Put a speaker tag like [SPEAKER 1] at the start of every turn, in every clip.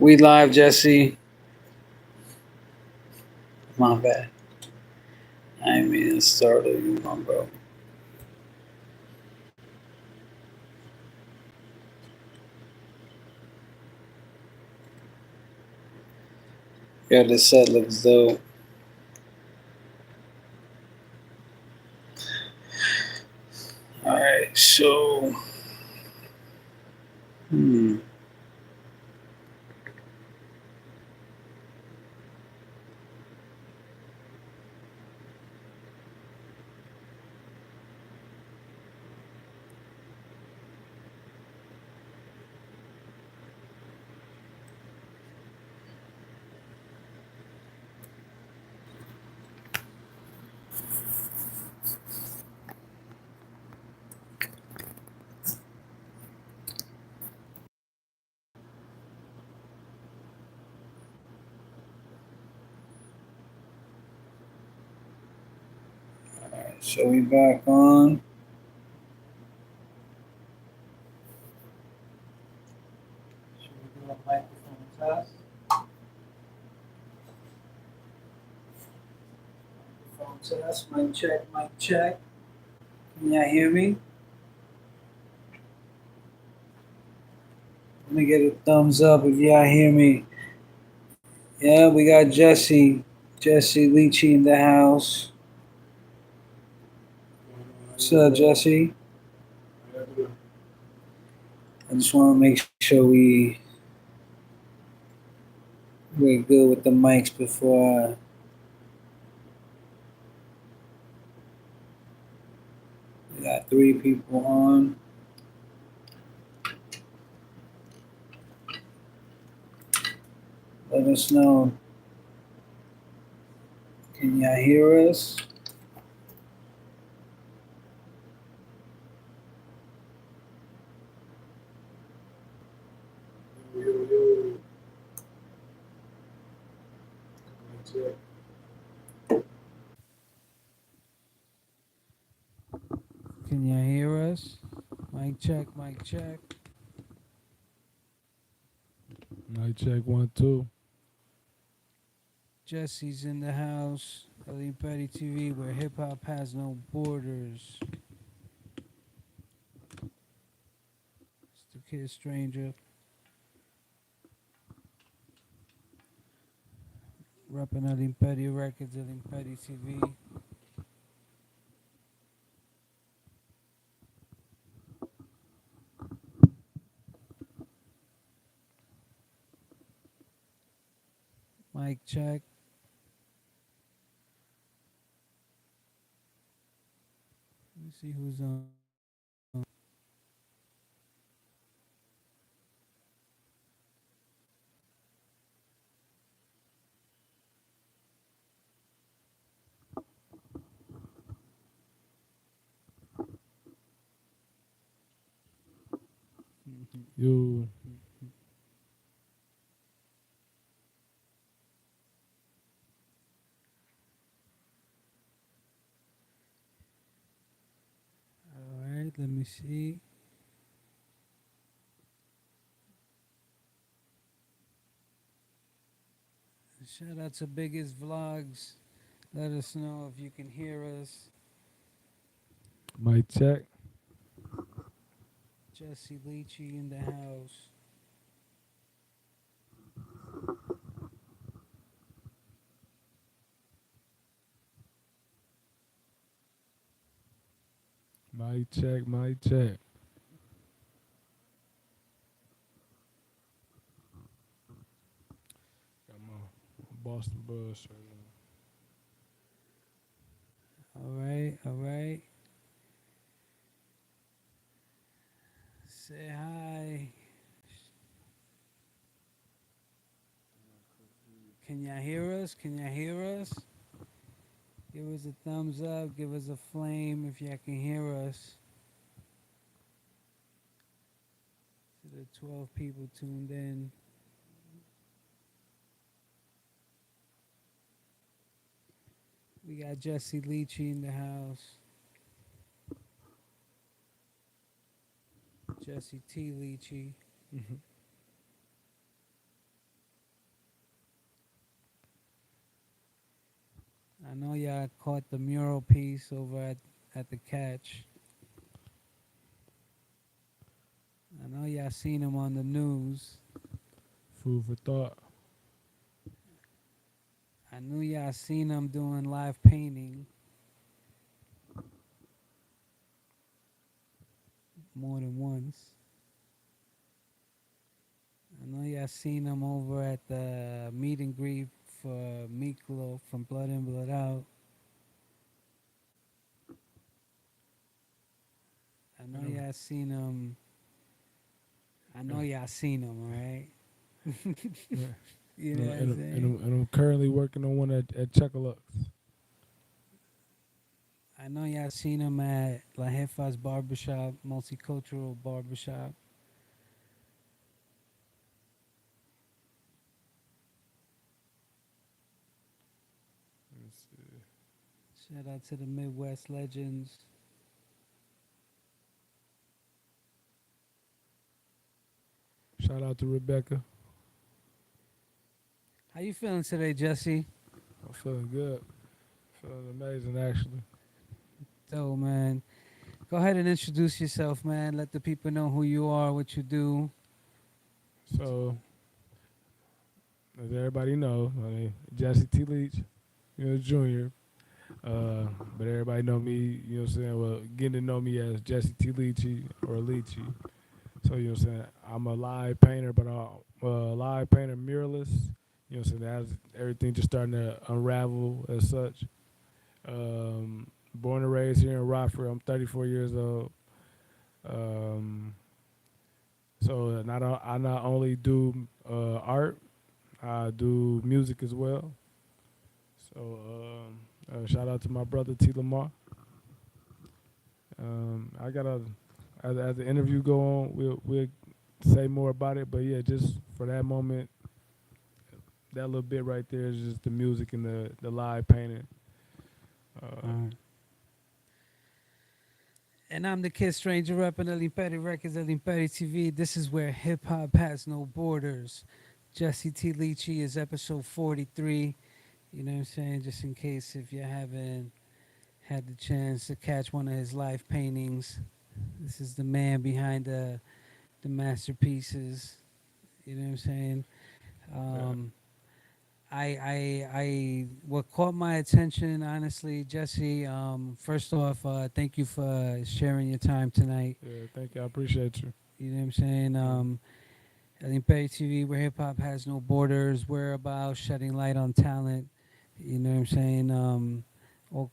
[SPEAKER 1] We live, Jesse. My bad. I didn't mean to startle you, my bro. Yeah, this set looks dope. Alright, so. Hmm. Alright, so we back on. Should we do a microphone test? Microphone test. Mic check, mic check. Can y'all hear me? Let me get a thumbs up if y'all hear me. Yeah, we got Jesse. Jesse Leachy in the house. What's up, Jesse? I just want to make sure we're good with the mics before we got 3 people on. Let us know. Can y'all hear us? Can y'all hear us? Mic check, mic check.
[SPEAKER 2] Mic check 1 2.
[SPEAKER 1] Jesse's in the house. Imperio TV, where hip hop has no borders. It's the Kid Stranger. Repping at Imperio Records at Imperio TV. Mic check. Let me see who's on.
[SPEAKER 2] Yo.
[SPEAKER 1] All right, let me see. Shout out to Biggest Vlogs. Let us know if you can hear us.
[SPEAKER 2] Mic check.
[SPEAKER 1] Jesse Leachy in the house.
[SPEAKER 2] Mic check. Mic check. Got my Boston Buzz right
[SPEAKER 1] All right, all right. Say hi. Can y'all hear us? Can y'all hear us? Give us a thumbs up. Give us a flame if y'all can hear us. To the 12 people tuned in. We got Jesse Leachy in the house. Jesse T. Leachy.
[SPEAKER 2] now.
[SPEAKER 1] I know y'all caught the mural piece over at the catch. I know y'all seen him on the news.
[SPEAKER 2] Food for thought.
[SPEAKER 1] I knew y'all seen him doing live painting more than once. I know y'all seen him over at the meet and greet for Miklo from Blood In Blood Out. I know
[SPEAKER 2] And I'm,
[SPEAKER 1] y'all seen him. I know
[SPEAKER 2] and,
[SPEAKER 1] y'all seen him, all right?
[SPEAKER 2] and,
[SPEAKER 1] You know
[SPEAKER 2] and,
[SPEAKER 1] what I'm
[SPEAKER 2] I'm, and,
[SPEAKER 1] saying?
[SPEAKER 2] I'm, and I'm currently working on one at Chuckalux.
[SPEAKER 1] I know y'all seen him at La Jefa's Barbershop, Multicultural Barbershop.
[SPEAKER 2] Let's see.
[SPEAKER 1] Shout out to the Midwest legends.
[SPEAKER 2] Shout out to Rebecca.
[SPEAKER 1] How you feeling today, Jesse?
[SPEAKER 2] I'm feeling good. Feeling amazing, actually.
[SPEAKER 1] So, man, go ahead and introduce yourself, man. Let the people know who you are, what you do.
[SPEAKER 2] So, as everybody know, my name Jesse T. Leach, Junior. But everybody know me, you know what I'm saying? Well, getting to know me as Jesse T. Leachy or Leachy. So, you know what I'm saying? I'm a live painter, but I'm a live painter muralist. You know what I'm saying? That's everything just starting to unravel as such. Born and raised here in Rockford. I'm 34 years old. Um, so I not only do art, I do music as well. So shout out to my brother T Lamar. I gotta as the interview go on, we'll say more about it. But yeah, just for that moment, that little bit right there is just the music and the live painting. Uh,
[SPEAKER 1] Uh, and I'm the Kid Stranger repping El Imperio Records, El Imperio TV. This is where hip hop has no borders. Jesse T. Leachy is episode 43. You know what I'm saying? Just in case if you haven't had the chance to catch one of his live paintings, this is the man behind the masterpieces. You know what I'm saying?
[SPEAKER 2] yeah,
[SPEAKER 1] Um, what caught my attention, honestly, Jesse. First off, thank you for sharing your time tonight.
[SPEAKER 2] yeah. Thank you. I appreciate you.
[SPEAKER 1] You know what I'm saying?
[SPEAKER 2] Mm,
[SPEAKER 1] At Imperio TV, where hip hop has no borders, we're about shedding light on talent. You know what I'm saying?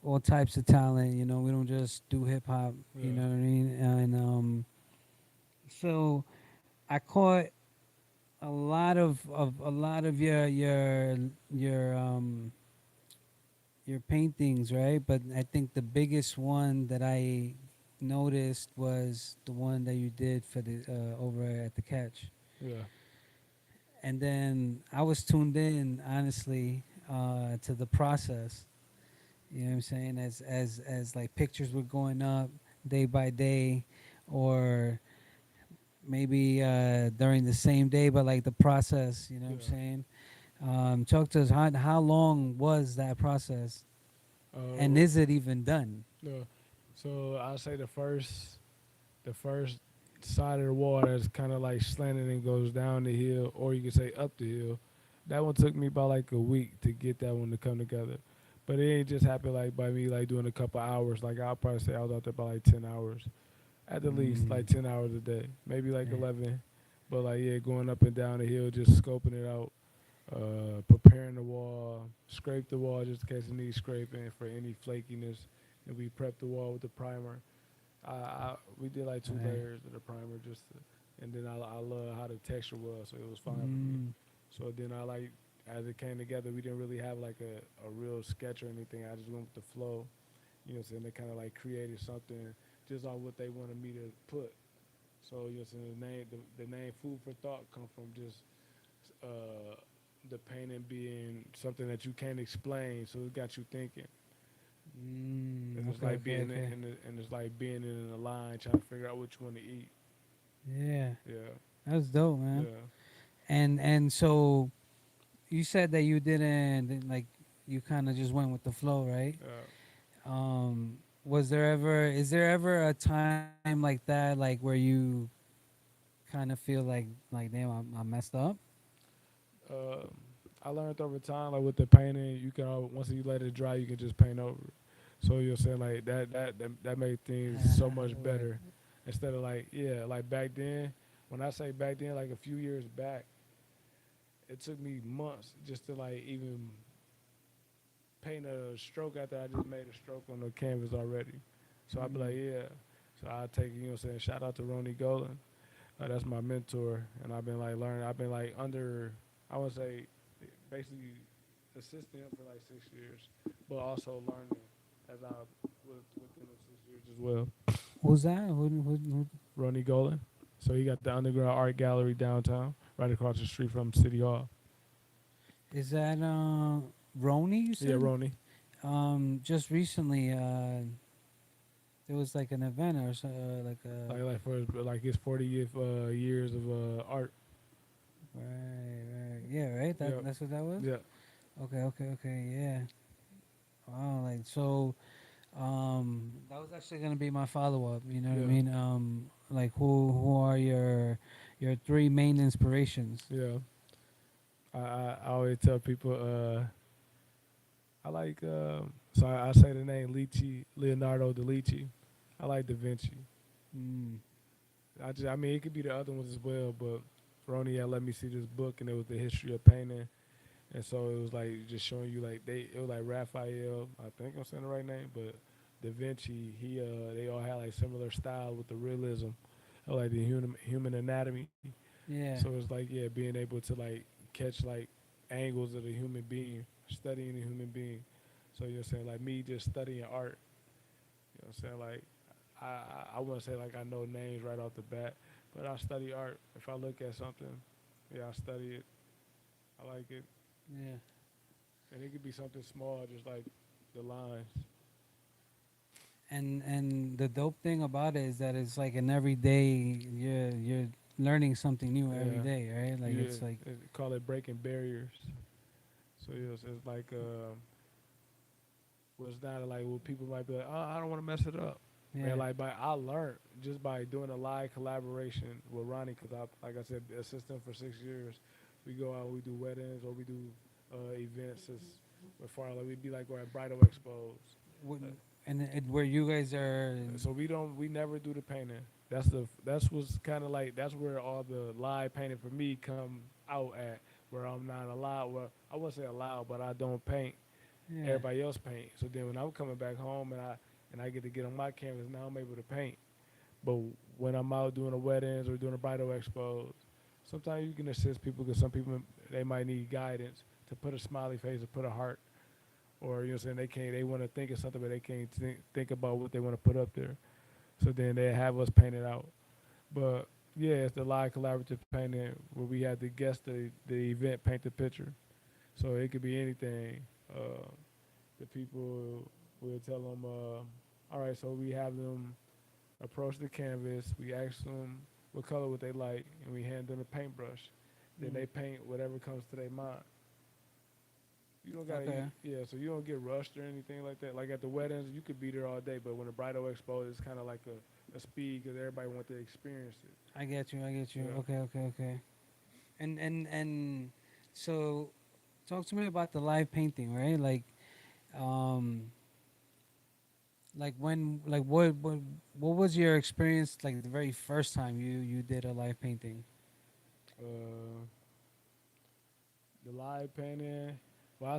[SPEAKER 1] All types of talent. You know, we don't just do hip hop. You
[SPEAKER 2] yeah,
[SPEAKER 1] know what I mean? And so I caught a lot of your paintings, right? But I think the biggest one that I noticed was the one that you did for the over at the catch.
[SPEAKER 2] yeah,
[SPEAKER 1] And then I was tuned in, honestly, to the process. You know what I'm saying? As like pictures were going up day by day, or maybe during the same day, but like the process. You know what I'm
[SPEAKER 2] yeah.
[SPEAKER 1] saying? Talk to us. How long was that process, and
[SPEAKER 2] Uh,
[SPEAKER 1] is it even done?
[SPEAKER 2] no. So I say the first side of the wall that's kind of like slanted and goes down the hill, or you could say up the hill. That one took me about like a week to get that one to come together. But it ain't just happened like by me like doing a couple hours. Like I'll probably say I was out there by like 10 hours, at the least
[SPEAKER 1] Mm,
[SPEAKER 2] like 10 hours a day, maybe like
[SPEAKER 1] yeah.
[SPEAKER 2] 11. But like yeah, going up and down the hill, just scoping it out, preparing the wall, scrape the wall just in case it needs scraping for any flakiness, and we prep the wall with the primer. We did like two
[SPEAKER 1] Right.
[SPEAKER 2] layers of the primer and then I love how the texture was, so it was fine for me.
[SPEAKER 1] Mm,
[SPEAKER 2] So then I like as it came together, we didn't really have like a real sketch or anything. I just went with the flow, you know, what I'm saying they kind of like created something just on what they wanted me to put. So you know, so the name Food for Thought come from just uh, the painting being something that you can't explain, so it got you thinking. And it's
[SPEAKER 1] okay,
[SPEAKER 2] like
[SPEAKER 1] okay,
[SPEAKER 2] being
[SPEAKER 1] okay.
[SPEAKER 2] and it's like being in a line trying to figure out what you want to eat.
[SPEAKER 1] Yeah,
[SPEAKER 2] Yeah,
[SPEAKER 1] that's dope, man.
[SPEAKER 2] yeah.
[SPEAKER 1] And so you said that you didn't like. you kind of just went with the flow, right?
[SPEAKER 2] Uh,
[SPEAKER 1] Is there ever a time like that, like where you kind of feel like damn, I messed up?
[SPEAKER 2] uh, I learned over time, like with the painting, you can once you let it dry, you can just paint over it. So you're saying like that made things so much
[SPEAKER 1] Right.
[SPEAKER 2] better. Instead of like like back then, when I say back then, like a few years back, it took me months just to like even paint a stroke after I just made a stroke on the canvas already. So I'd be like,
[SPEAKER 1] Mm.
[SPEAKER 2] yeah. So I take, saying, shout out to Ronnie Golan. That's my mentor, and I've been like learning. I've been like under, I would say, basically assisting him for like 6 years, but also learning as I was within the 6 years as well.
[SPEAKER 1] Who's that? Who?
[SPEAKER 2] Ronnie Golan. So he got the underground art gallery downtown, right across the street from City Hall.
[SPEAKER 1] Is that Roni? You
[SPEAKER 2] Yeah,
[SPEAKER 1] said.
[SPEAKER 2] Ronnie.
[SPEAKER 1] Just recently, there was like an event or so, like a
[SPEAKER 2] Like for his 40th years of art.
[SPEAKER 1] right, yeah, right.
[SPEAKER 2] Yeah,
[SPEAKER 1] That's what that was.
[SPEAKER 2] yeah,
[SPEAKER 1] Okay, yeah. Wow, like so, that was actually gonna be my follow up. You know what I
[SPEAKER 2] yeah,
[SPEAKER 1] mean? Like who are your three main inspirations?
[SPEAKER 2] yeah. I always tell people I like I say the name Leachy, Leonardo da Vinci. I like Da Vinci.
[SPEAKER 1] Mm,
[SPEAKER 2] I mean it could be the other ones as well, but Ronnie had let me see this book and it was the history of painting. And so it was like just showing you like it was like Raphael, I think I'm saying the right name, but Da Vinci, they all had like similar style with the realism of like the human anatomy.
[SPEAKER 1] yeah,
[SPEAKER 2] So it's like being able to like catch like angles of the human being, studying the human being. So you're saying like me just studying art, you know what I'm saying? Like I wouldn't say like I know names right off the bat, but I study art. If I look at something, yeah, I study it. I like it.
[SPEAKER 1] yeah.
[SPEAKER 2] And it could be something small, just like the lines.
[SPEAKER 1] And the dope thing about it is that it's like an everyday. You're learning something new every
[SPEAKER 2] Yeah.
[SPEAKER 1] day, right? Like
[SPEAKER 2] Yeah.
[SPEAKER 1] it's like
[SPEAKER 2] Call it breaking barriers. So it's like was not like what people might be like, oh, I don't want to mess it up. Man,
[SPEAKER 1] yeah,
[SPEAKER 2] like I learned just by doing a live collaboration with Ronnie, because like I said, assistant for 6 years. We go out, we do weddings or we do events as far like we'd be like we're at bridal expos.
[SPEAKER 1] What-
[SPEAKER 2] Uh,
[SPEAKER 1] and where you guys are.
[SPEAKER 2] So we never do the painting. That's what's kind of like that's where all the live painting for me come out at, where I'm not allowed. Well, I wouldn't say allowed, but I don't paint.
[SPEAKER 1] Yeah,
[SPEAKER 2] Everybody else paint. So then when I'm coming back home and I get to get on my canvas, now I'm able to paint. But when I'm out doing the weddings or doing the bridal expos, sometimes you can assist people because some people they might need guidance to put a smiley face or put a heart, or you know what I'm saying they want to think of something but they can't think about what they want to put up there. So then they have us paint it out. But yeah, it's the live collaborative painting where we had the guest the event paint the picture. So it could be anything. Uh, the people will tell them, all right, so we have them approach the canvas. We ask them what color would they like, and we hand them a paintbrush. Then
[SPEAKER 1] mm,
[SPEAKER 2] they paint whatever comes to their mind. You don't gotta,
[SPEAKER 1] okay,
[SPEAKER 2] yeah. So you don't get rushed or anything like that. Like at the weddings, you could be there all day, but when the bridal expo, it's kind of like a speed because everybody wants to experience it.
[SPEAKER 1] I get you.
[SPEAKER 2] Yeah.
[SPEAKER 1] Okay. And so talk to me about the live painting, right? Um, like what was your experience like the very first time you did a live painting?
[SPEAKER 2] Uh, the live painting. Well, I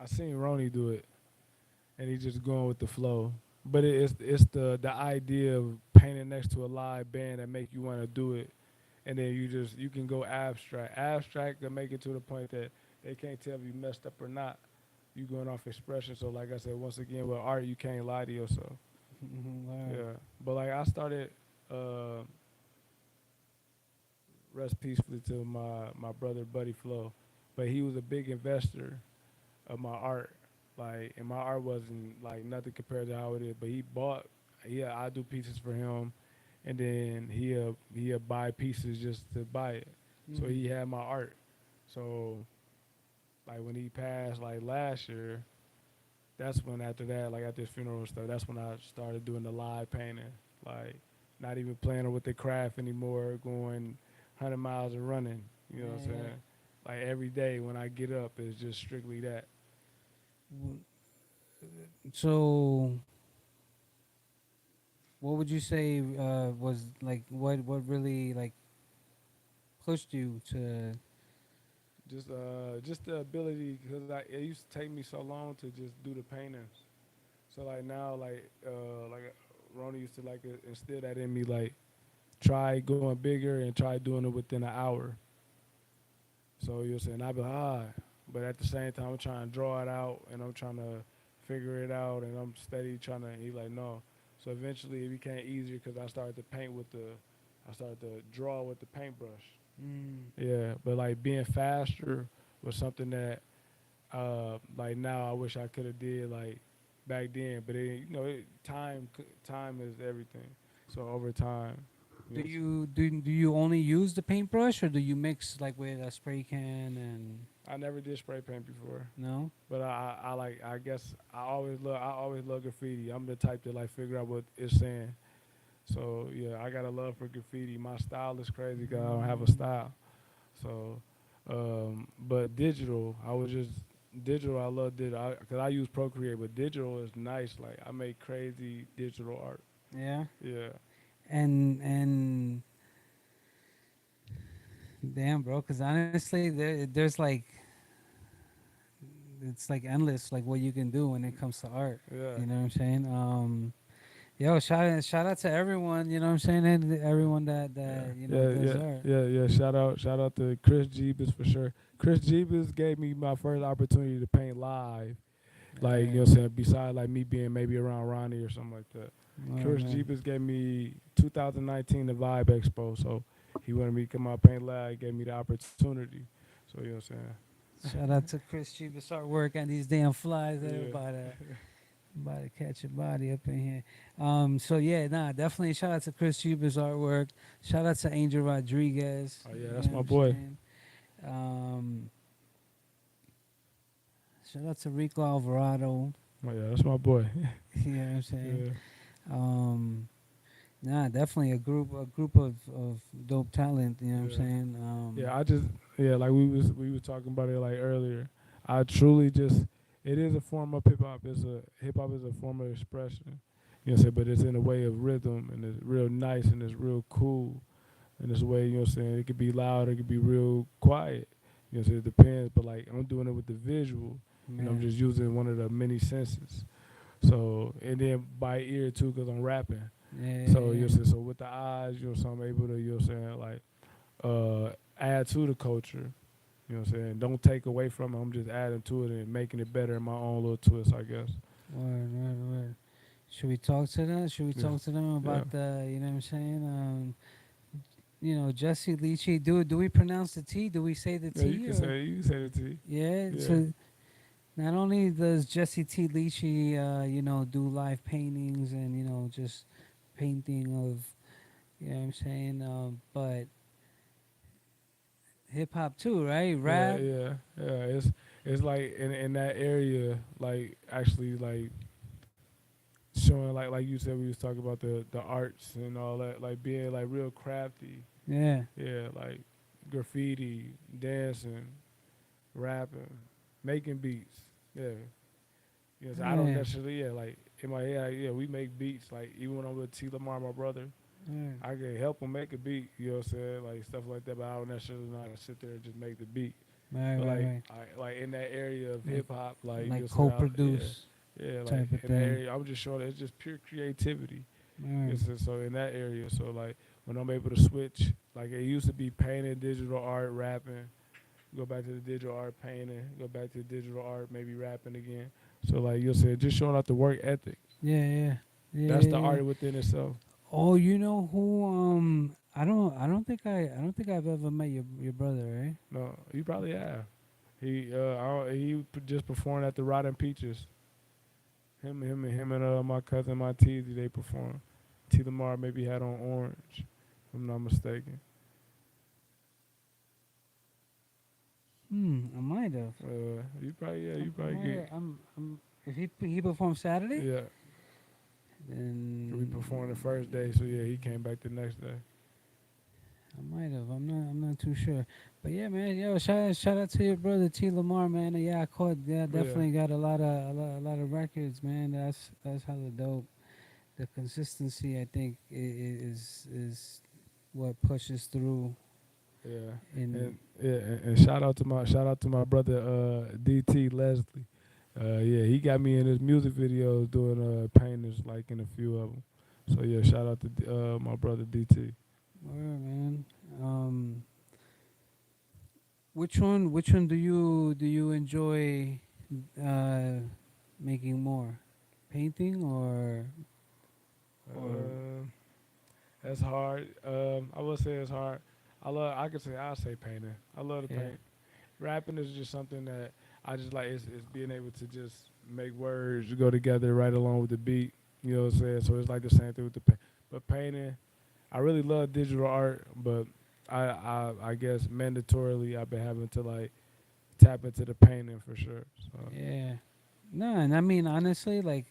[SPEAKER 2] seen Ronnie do it, and he's just going with the flow. But it's the idea of painting next to a live band that make you want to do it, and then you can go abstract. Abstract to make it to the point that they can't tell if you messed up or not. You going off expression. So like I said, once again with art, you can't lie to yourself.
[SPEAKER 1] Word.
[SPEAKER 2] Yeah. But like I started. Rest peacefully to my brother Buddy Flo, but he was a big investor of my art. Like, and my art wasn't like nothing compared to how it is. But he bought, yeah, I do pieces for him, and then he'll buy pieces just to buy it. So
[SPEAKER 1] Mm,
[SPEAKER 2] he had my art. So like when he passed like last year, that's when after that, like at this funeral and stuff, that's when I started doing the live painting. Like not even playing with the craft anymore, going 100 miles and running. You know what I'm
[SPEAKER 1] Yeah,
[SPEAKER 2] saying? Like every day when I get up, it's just strictly that.
[SPEAKER 1] yeah. So, what would you say was like what really like pushed you to?
[SPEAKER 2] Just the ability, because it used to take me so long to just do the paintings. So like now, like Rona used to like instill that in me, like try going bigger and try doing it within an hour. So you're saying I be like, but at the same time I'm trying to draw it out and I'm trying to figure it out and I'm steady trying to. He like no. So eventually it became easier because I started to draw with the paintbrush.
[SPEAKER 1] Mm,
[SPEAKER 2] Yeah, but like being faster was something that like now I wish I could have did like back then. But time is everything. So over time, you
[SPEAKER 1] do
[SPEAKER 2] know,
[SPEAKER 1] you do you only use the paintbrush or do you mix like with a spray can and
[SPEAKER 2] I never did spray paint before.
[SPEAKER 1] no?
[SPEAKER 2] But I like I guess I always love graffiti. I'm the type to like figure out what it's saying. So yeah, I got a love for graffiti. My style is crazy because I don't have a
[SPEAKER 1] Mm,
[SPEAKER 2] style. So, but digital, I was just digital. I love digital because I use Procreate, but digital is nice. Like I make crazy digital art.
[SPEAKER 1] yeah,
[SPEAKER 2] Yeah,
[SPEAKER 1] and damn, bro. Because honestly, there's like it's like endless, like what you can do when it comes to art.
[SPEAKER 2] yeah,
[SPEAKER 1] You know what I'm saying? Yo, shout out to everyone. You know what I'm saying? And everyone
[SPEAKER 2] yeah,
[SPEAKER 1] that
[SPEAKER 2] yeah,
[SPEAKER 1] does
[SPEAKER 2] yeah,
[SPEAKER 1] art.
[SPEAKER 2] yeah. Shout out to Chris Jeebus for sure. Chris Jeebus gave me my first opportunity to paint live. Like you know,
[SPEAKER 1] Right,
[SPEAKER 2] what I'm saying besides like me being maybe around Ronnie or something like that.
[SPEAKER 1] right,
[SPEAKER 2] Chris
[SPEAKER 1] right.
[SPEAKER 2] Jeebus gave me 2019 the Vibe Expo, so he wanted me to come out paint live. He gave me the opportunity. So you know what I'm
[SPEAKER 1] Shout out to Chris Cheapest artwork and these damn flies that are
[SPEAKER 2] saying?
[SPEAKER 1] about to catch a body up in here. So yeah, nah, definitely shout out to Chris Cheapest artwork. Shout out to Angel Rodriguez.
[SPEAKER 2] Oh yeah,
[SPEAKER 1] You
[SPEAKER 2] that's
[SPEAKER 1] know what
[SPEAKER 2] my
[SPEAKER 1] I'm
[SPEAKER 2] boy.
[SPEAKER 1] saying? Um, shout out to Rico Alvarado.
[SPEAKER 2] Oh yeah, that's my boy.
[SPEAKER 1] You know what I'm saying?
[SPEAKER 2] Yeah,
[SPEAKER 1] Um, nah, definitely a group of dope talent. You know what I'm
[SPEAKER 2] yeah,
[SPEAKER 1] saying?
[SPEAKER 2] yeah. I just like we was talking about it like earlier. I truly just it is a form of hip hop. Hip hop is a form of expression. You know what I'm saying? But it's in a way of rhythm and it's real nice and it's real cool. And it's a way, you know what I'm saying, it could be loud, it could be real quiet. You know what I'm saying? It depends. But like I'm doing it with the visual and I'm
[SPEAKER 1] Man,
[SPEAKER 2] just using one of the many senses. So and then by ear too, cause I'm rapping.
[SPEAKER 1] yeah,
[SPEAKER 2] So
[SPEAKER 1] yeah,
[SPEAKER 2] you know, so with the eyes, you know, so I'm able to, you know, what I'm saying, like add to the culture. You know, what I'm saying, don't take away from it. I'm just adding to it and making it better in my own little twist, I guess.
[SPEAKER 1] word, word, word. Should we talk to them? Should we
[SPEAKER 2] Yeah,
[SPEAKER 1] talk to them
[SPEAKER 2] yeah,
[SPEAKER 1] about the, you know what I'm saying? Jesse Leachy. Do we pronounce the T? Do we say the
[SPEAKER 2] yeah.
[SPEAKER 1] T or
[SPEAKER 2] You can say the T.
[SPEAKER 1] yeah?
[SPEAKER 2] Yeah,
[SPEAKER 1] So not only does Jesse T. Leachy, do live paintings and just painting of, you know what I'm saying, but hip hop too, right?
[SPEAKER 2] yeah,
[SPEAKER 1] Rap.
[SPEAKER 2] yeah, yeah. It's like in that area, like actually like showing like you said we was talking about the arts and all that, like being like real crafty.
[SPEAKER 1] Yeah,
[SPEAKER 2] Yeah, like graffiti, dancing, rapping, making beats. Yeah. Yes, I don't
[SPEAKER 1] yeah,
[SPEAKER 2] necessarily like in my head, yeah, we make beats. Like even when I'm with T Lamar, my brother,
[SPEAKER 1] yeah.
[SPEAKER 2] I can help him make a beat, you know what I'm saying? Like stuff like that, but I don't necessarily know how to sit there and just make the beat.
[SPEAKER 1] Right,
[SPEAKER 2] But
[SPEAKER 1] right,
[SPEAKER 2] like
[SPEAKER 1] right.
[SPEAKER 2] like in that area of
[SPEAKER 1] Like
[SPEAKER 2] hip hop, like
[SPEAKER 1] like
[SPEAKER 2] you'll say
[SPEAKER 1] co-produce
[SPEAKER 2] yeah, like
[SPEAKER 1] type of
[SPEAKER 2] in that
[SPEAKER 1] thing.
[SPEAKER 2] area I'm just showing that it's just pure creativity.
[SPEAKER 1] Right.
[SPEAKER 2] So in that area, so like when I'm able to switch, like it used to be painting, digital art, rapping, go back to the digital art painting, go back to the digital art, maybe rapping again. So like you'll say, just showing out the work ethic.
[SPEAKER 1] Yeah, yeah, yeah,
[SPEAKER 2] That's the
[SPEAKER 1] yeah, yeah.
[SPEAKER 2] art within itself.
[SPEAKER 1] Oh, you know who? I don't think I've ever met your brother, right?
[SPEAKER 2] No, you probably have. He just performed at the Rotten Peaches. Him and my cousin, my Teasy, they performed. T Lamar maybe had on orange, if I'm not mistaken.
[SPEAKER 1] I might have.
[SPEAKER 2] You probably yeah, you
[SPEAKER 1] I
[SPEAKER 2] probably
[SPEAKER 1] might
[SPEAKER 2] get
[SPEAKER 1] have. If he performed Saturday,
[SPEAKER 2] yeah. We performed the
[SPEAKER 1] then
[SPEAKER 2] first day, so yeah, he came back the next day.
[SPEAKER 1] I might have. I'm not too sure. But yeah, man. Yo, shout out to your brother T Lamar, man. Yeah, I caught. Yeah,
[SPEAKER 2] Yeah,
[SPEAKER 1] definitely got a lot of records, man. That's hella dope. The consistency, I think, is what pushes through.
[SPEAKER 2] yeah,
[SPEAKER 1] In
[SPEAKER 2] and shout out to my brother DT Leslie. Yeah, he got me in his music videos doing paintings like in a few of them. So yeah, shout out to my brother DT.
[SPEAKER 1] where, man. Um, which one do you enjoy uh, making more, painting or
[SPEAKER 2] Uh, that's hard. I would say it's hard. I could say I'll say painting. I love to
[SPEAKER 1] yeah.
[SPEAKER 2] paint. Rapping is just something that I just like. It's being able to just make words go together right along with the beat. You know what I'm saying? So it's like the same thing with the paint. But painting, I really love digital art, but I guess mandatorily I've been having to like tap into the painting for sure. So
[SPEAKER 1] Yeah. No, and I mean honestly, like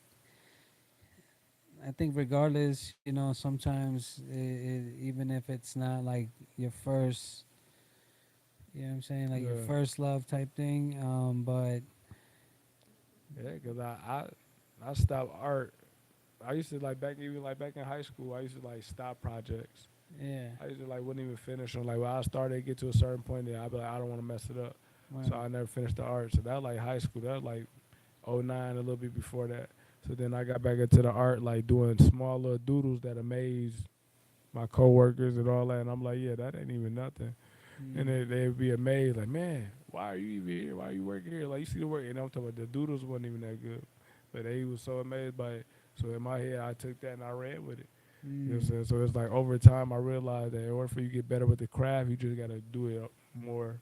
[SPEAKER 1] I think regardless, you know, sometimes even if it's not like your first, you know what I'm saying, like your
[SPEAKER 2] yeah,
[SPEAKER 1] first love type thing, but
[SPEAKER 2] yeah, because I stopped art. I used to like back even like back in high school. I used to like stop projects.
[SPEAKER 1] yeah,
[SPEAKER 2] I used to like wouldn't even finish them. Like when I started to get to a certain point, there I'd be like I don't want to mess it up, so
[SPEAKER 1] right.
[SPEAKER 2] I never finished the art. So that was like high school. That was like '09, a little bit before that. So then I got back into the art, like doing small little doodles that amaze my coworkers and all that. And I'm like, yeah, that ain't even nothing. And
[SPEAKER 1] Mm,
[SPEAKER 2] they'd be amazed, like, man, why are you even here? Why are you working here? Like, you see the work. And I'm talking about the doodles wasn't even that good. But they was so amazed by it. So in my head, I took that and I ran with it. You know what I'm
[SPEAKER 1] mm,
[SPEAKER 2] saying? So it's like over time, I realized that in order for you to get better with the craft, you just got to do it more.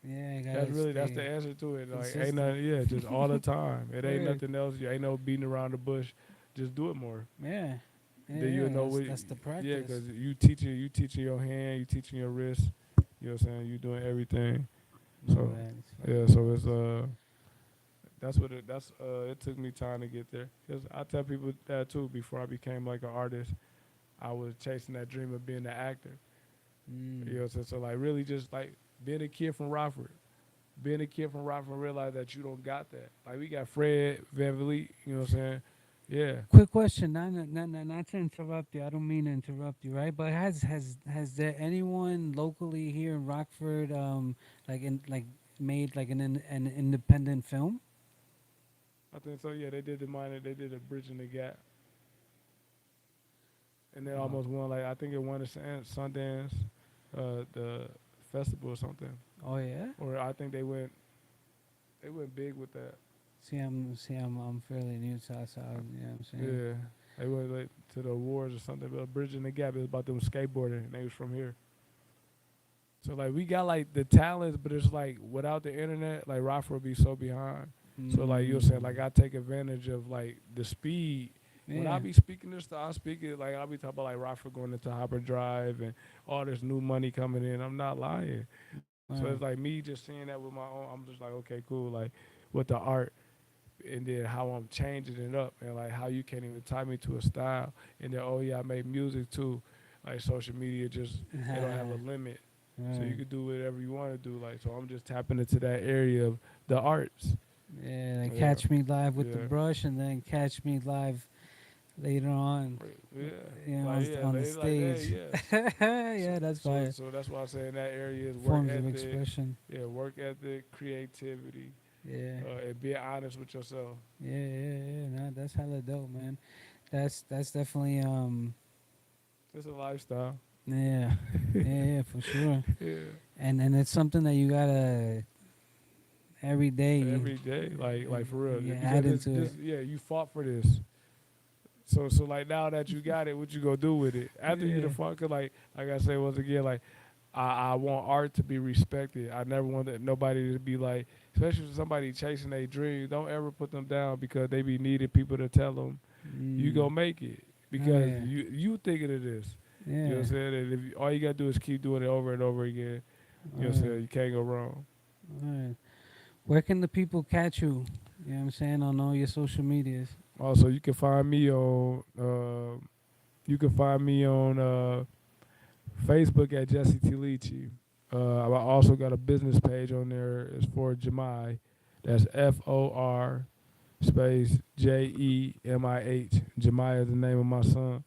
[SPEAKER 1] yeah, I gotta
[SPEAKER 2] That's the
[SPEAKER 1] stay
[SPEAKER 2] answer to it. Like, ain't
[SPEAKER 1] consistent.
[SPEAKER 2] nothing, yeah, just all the time. It ain't
[SPEAKER 1] Word.
[SPEAKER 2] nothing else. You ain't no beating around the bush. Just do it more.
[SPEAKER 1] Yeah, yeah,
[SPEAKER 2] Then you'll
[SPEAKER 1] yeah.
[SPEAKER 2] know what.
[SPEAKER 1] That's the
[SPEAKER 2] Yeah,
[SPEAKER 1] practice.
[SPEAKER 2] because you teaching your hand, you teaching your wrist. You know what I'm saying? You doing everything.
[SPEAKER 1] No,
[SPEAKER 2] So
[SPEAKER 1] that's
[SPEAKER 2] yeah, so it's that's it took me time to get there. Cause I tell people that too. Before I became like an artist, I was chasing that dream of being an actor. You know
[SPEAKER 1] mm,
[SPEAKER 2] what I'm saying? So like really just like being a kid from Rockford. Being a kid from Rockford, realize that you don't got that. Like we got Fred Van Vliet. You know what I'm saying? Yeah.
[SPEAKER 1] quick question, not to interrupt you. I don't mean to interrupt you, right? But has there anyone locally here in Rockford, like made like an independent film?
[SPEAKER 2] I think so. Yeah, they did the minor. They did a bridge in the gap, and they
[SPEAKER 1] Oh,
[SPEAKER 2] almost won. Like I think it won the Sundance, the festival or something.
[SPEAKER 1] oh yeah.
[SPEAKER 2] Or I think they went big with that.
[SPEAKER 1] I'm fairly new to outside. You know what I'm saying?
[SPEAKER 2] Yeah, they went like to the awards or something. But bridge in the gap is about them skateboarding, and they was from here. So like we got like the talents, but it's like without the internet, like Rockford would be so behind. So like you're saying, like
[SPEAKER 1] Mm,
[SPEAKER 2] I take advantage of like the speed. When I
[SPEAKER 1] yeah.
[SPEAKER 2] be speaking this stuff, I speak it like I'll be talking about like Rockford going into hyperdrive and all this new money coming in. I'm not lying. So it's
[SPEAKER 1] Wow.
[SPEAKER 2] like me just seeing that with my own. I'm just like, okay, cool. Like with the art, and then how I'm changing it up, and like how you can't even tie me to a style. And then oh yeah, I make music too. Like social media, just it don't have a limit. So you
[SPEAKER 1] Right.
[SPEAKER 2] could do whatever you want to do. Like so, I'm just tapping into that area of the arts.
[SPEAKER 1] Yeah, like
[SPEAKER 2] Yeah,
[SPEAKER 1] catch me live with the
[SPEAKER 2] yeah,
[SPEAKER 1] brush, and then catch me live later on,
[SPEAKER 2] yeah.
[SPEAKER 1] you know,
[SPEAKER 2] Like yeah,
[SPEAKER 1] on the
[SPEAKER 2] like that.
[SPEAKER 1] stage.
[SPEAKER 2] Yeah.
[SPEAKER 1] Yeah, that's fire.
[SPEAKER 2] So that's why I say in that area is work
[SPEAKER 1] Forms of
[SPEAKER 2] ethic.
[SPEAKER 1] expression.
[SPEAKER 2] Yeah, work ethic, creativity,
[SPEAKER 1] Yeah,
[SPEAKER 2] and being honest with yourself.
[SPEAKER 1] yeah. No, that's hella dope, man. That's definitely
[SPEAKER 2] It's a lifestyle.
[SPEAKER 1] yeah, yeah, for sure.
[SPEAKER 2] Yeah,
[SPEAKER 1] And it's something that you gotta every day
[SPEAKER 2] every day, like for real,
[SPEAKER 1] you add
[SPEAKER 2] because
[SPEAKER 1] into
[SPEAKER 2] this
[SPEAKER 1] it.
[SPEAKER 2] yeah, you fought for this. So like now that you got it, what you gonna do with it after you the
[SPEAKER 1] Yeah,
[SPEAKER 2] fuck? Cause like I say once again, like I want art to be respected. I never want nobody to be like, especially if somebody chasing their dream. Don't ever put them down because they be needing people to tell them you
[SPEAKER 1] mm,
[SPEAKER 2] gonna make it
[SPEAKER 1] oh
[SPEAKER 2] because
[SPEAKER 1] yeah,
[SPEAKER 2] you thinking of this. You know
[SPEAKER 1] yeah.
[SPEAKER 2] what I'm saying? And if all you gotta do is keep doing it over and over again, you know what I'm
[SPEAKER 1] Word.
[SPEAKER 2] saying? You can't go wrong.
[SPEAKER 1] All right. Where can the people catch you? You know what I'm saying, on all your social medias.
[SPEAKER 2] Also, you can find me on Facebook at Jesse T. Leachy. I also got a business page on there. It's for Jemai. That's FOR space JEMIH. Jemai is the name of my son.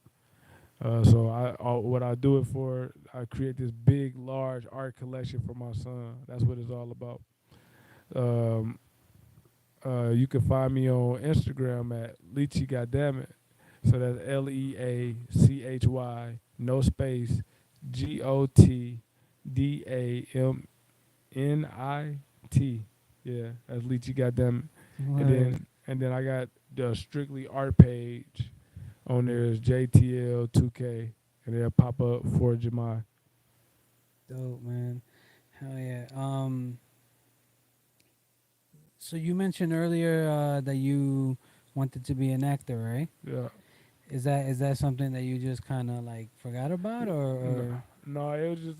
[SPEAKER 2] What I do it for, I create this big, large art collection for my son. That's what it's all about. Um, you can find me on Instagram at Leachy Goddammit. So that's LEACHY, no space, GOTDAMNIT. Yeah, that's Leachy Goddammit. And
[SPEAKER 1] Word.
[SPEAKER 2] then I got the strictly art page on there is JTL2K, and they'll pop up for Jemai.
[SPEAKER 1] Dope, man. Hell yeah. So you mentioned earlier that you wanted to be an actor, right?
[SPEAKER 2] Yeah.
[SPEAKER 1] Is that something that you just kind of like forgot about,
[SPEAKER 2] No,
[SPEAKER 1] or
[SPEAKER 2] no, it was just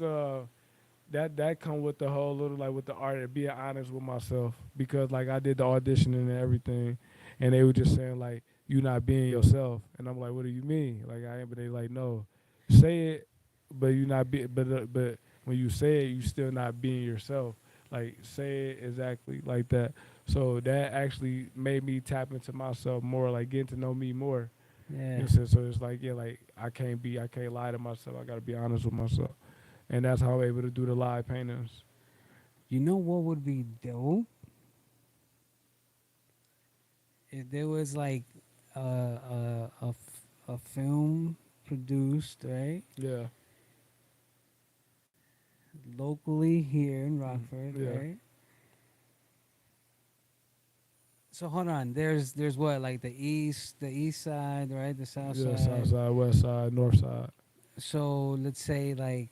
[SPEAKER 2] that come with the whole little like with the art and being honest with myself because like I did the auditioning and everything, and they were just saying like you not being yourself, and I'm like, what do you mean? Like I am, but they like no, say it, but you not be, but when you say it, you still not being yourself. Like say it exactly like that. So that actually made me tap into myself more, like getting to know me more. You
[SPEAKER 1] yeah?
[SPEAKER 2] know what I'm saying? So it's like yeah, like I can't lie to myself. I gotta be honest with myself, and that's how I'm able to do the live paintings.
[SPEAKER 1] You know what would be dope if there was like a film produced, right,
[SPEAKER 2] Yeah.
[SPEAKER 1] locally here in Rockford,
[SPEAKER 2] Yeah.
[SPEAKER 1] right? So hold on. There's what, like the east side, right? The south
[SPEAKER 2] Yeah. South
[SPEAKER 1] side.
[SPEAKER 2] side, west side, north side.
[SPEAKER 1] So let's say like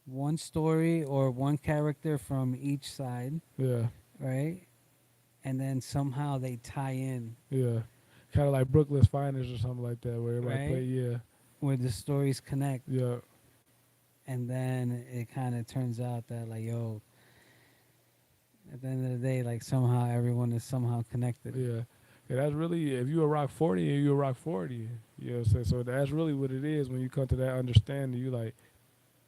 [SPEAKER 1] one story or one character from each side,
[SPEAKER 2] Yeah.
[SPEAKER 1] right? And then somehow they tie in,
[SPEAKER 2] Yeah. Kind of like Brooklyn's Finest or something like that, where everybody play.
[SPEAKER 1] right?
[SPEAKER 2] Yeah.
[SPEAKER 1] Where the stories connect,
[SPEAKER 2] Yeah.
[SPEAKER 1] and then it kind of turns out that like, yo, at the end of the day, like somehow everyone is somehow connected.
[SPEAKER 2] Yeah. Yeah, that's really if you a rock 40 and you a rock 40. You know what I'm saying? So that's really what it is when you come to that understanding. You like,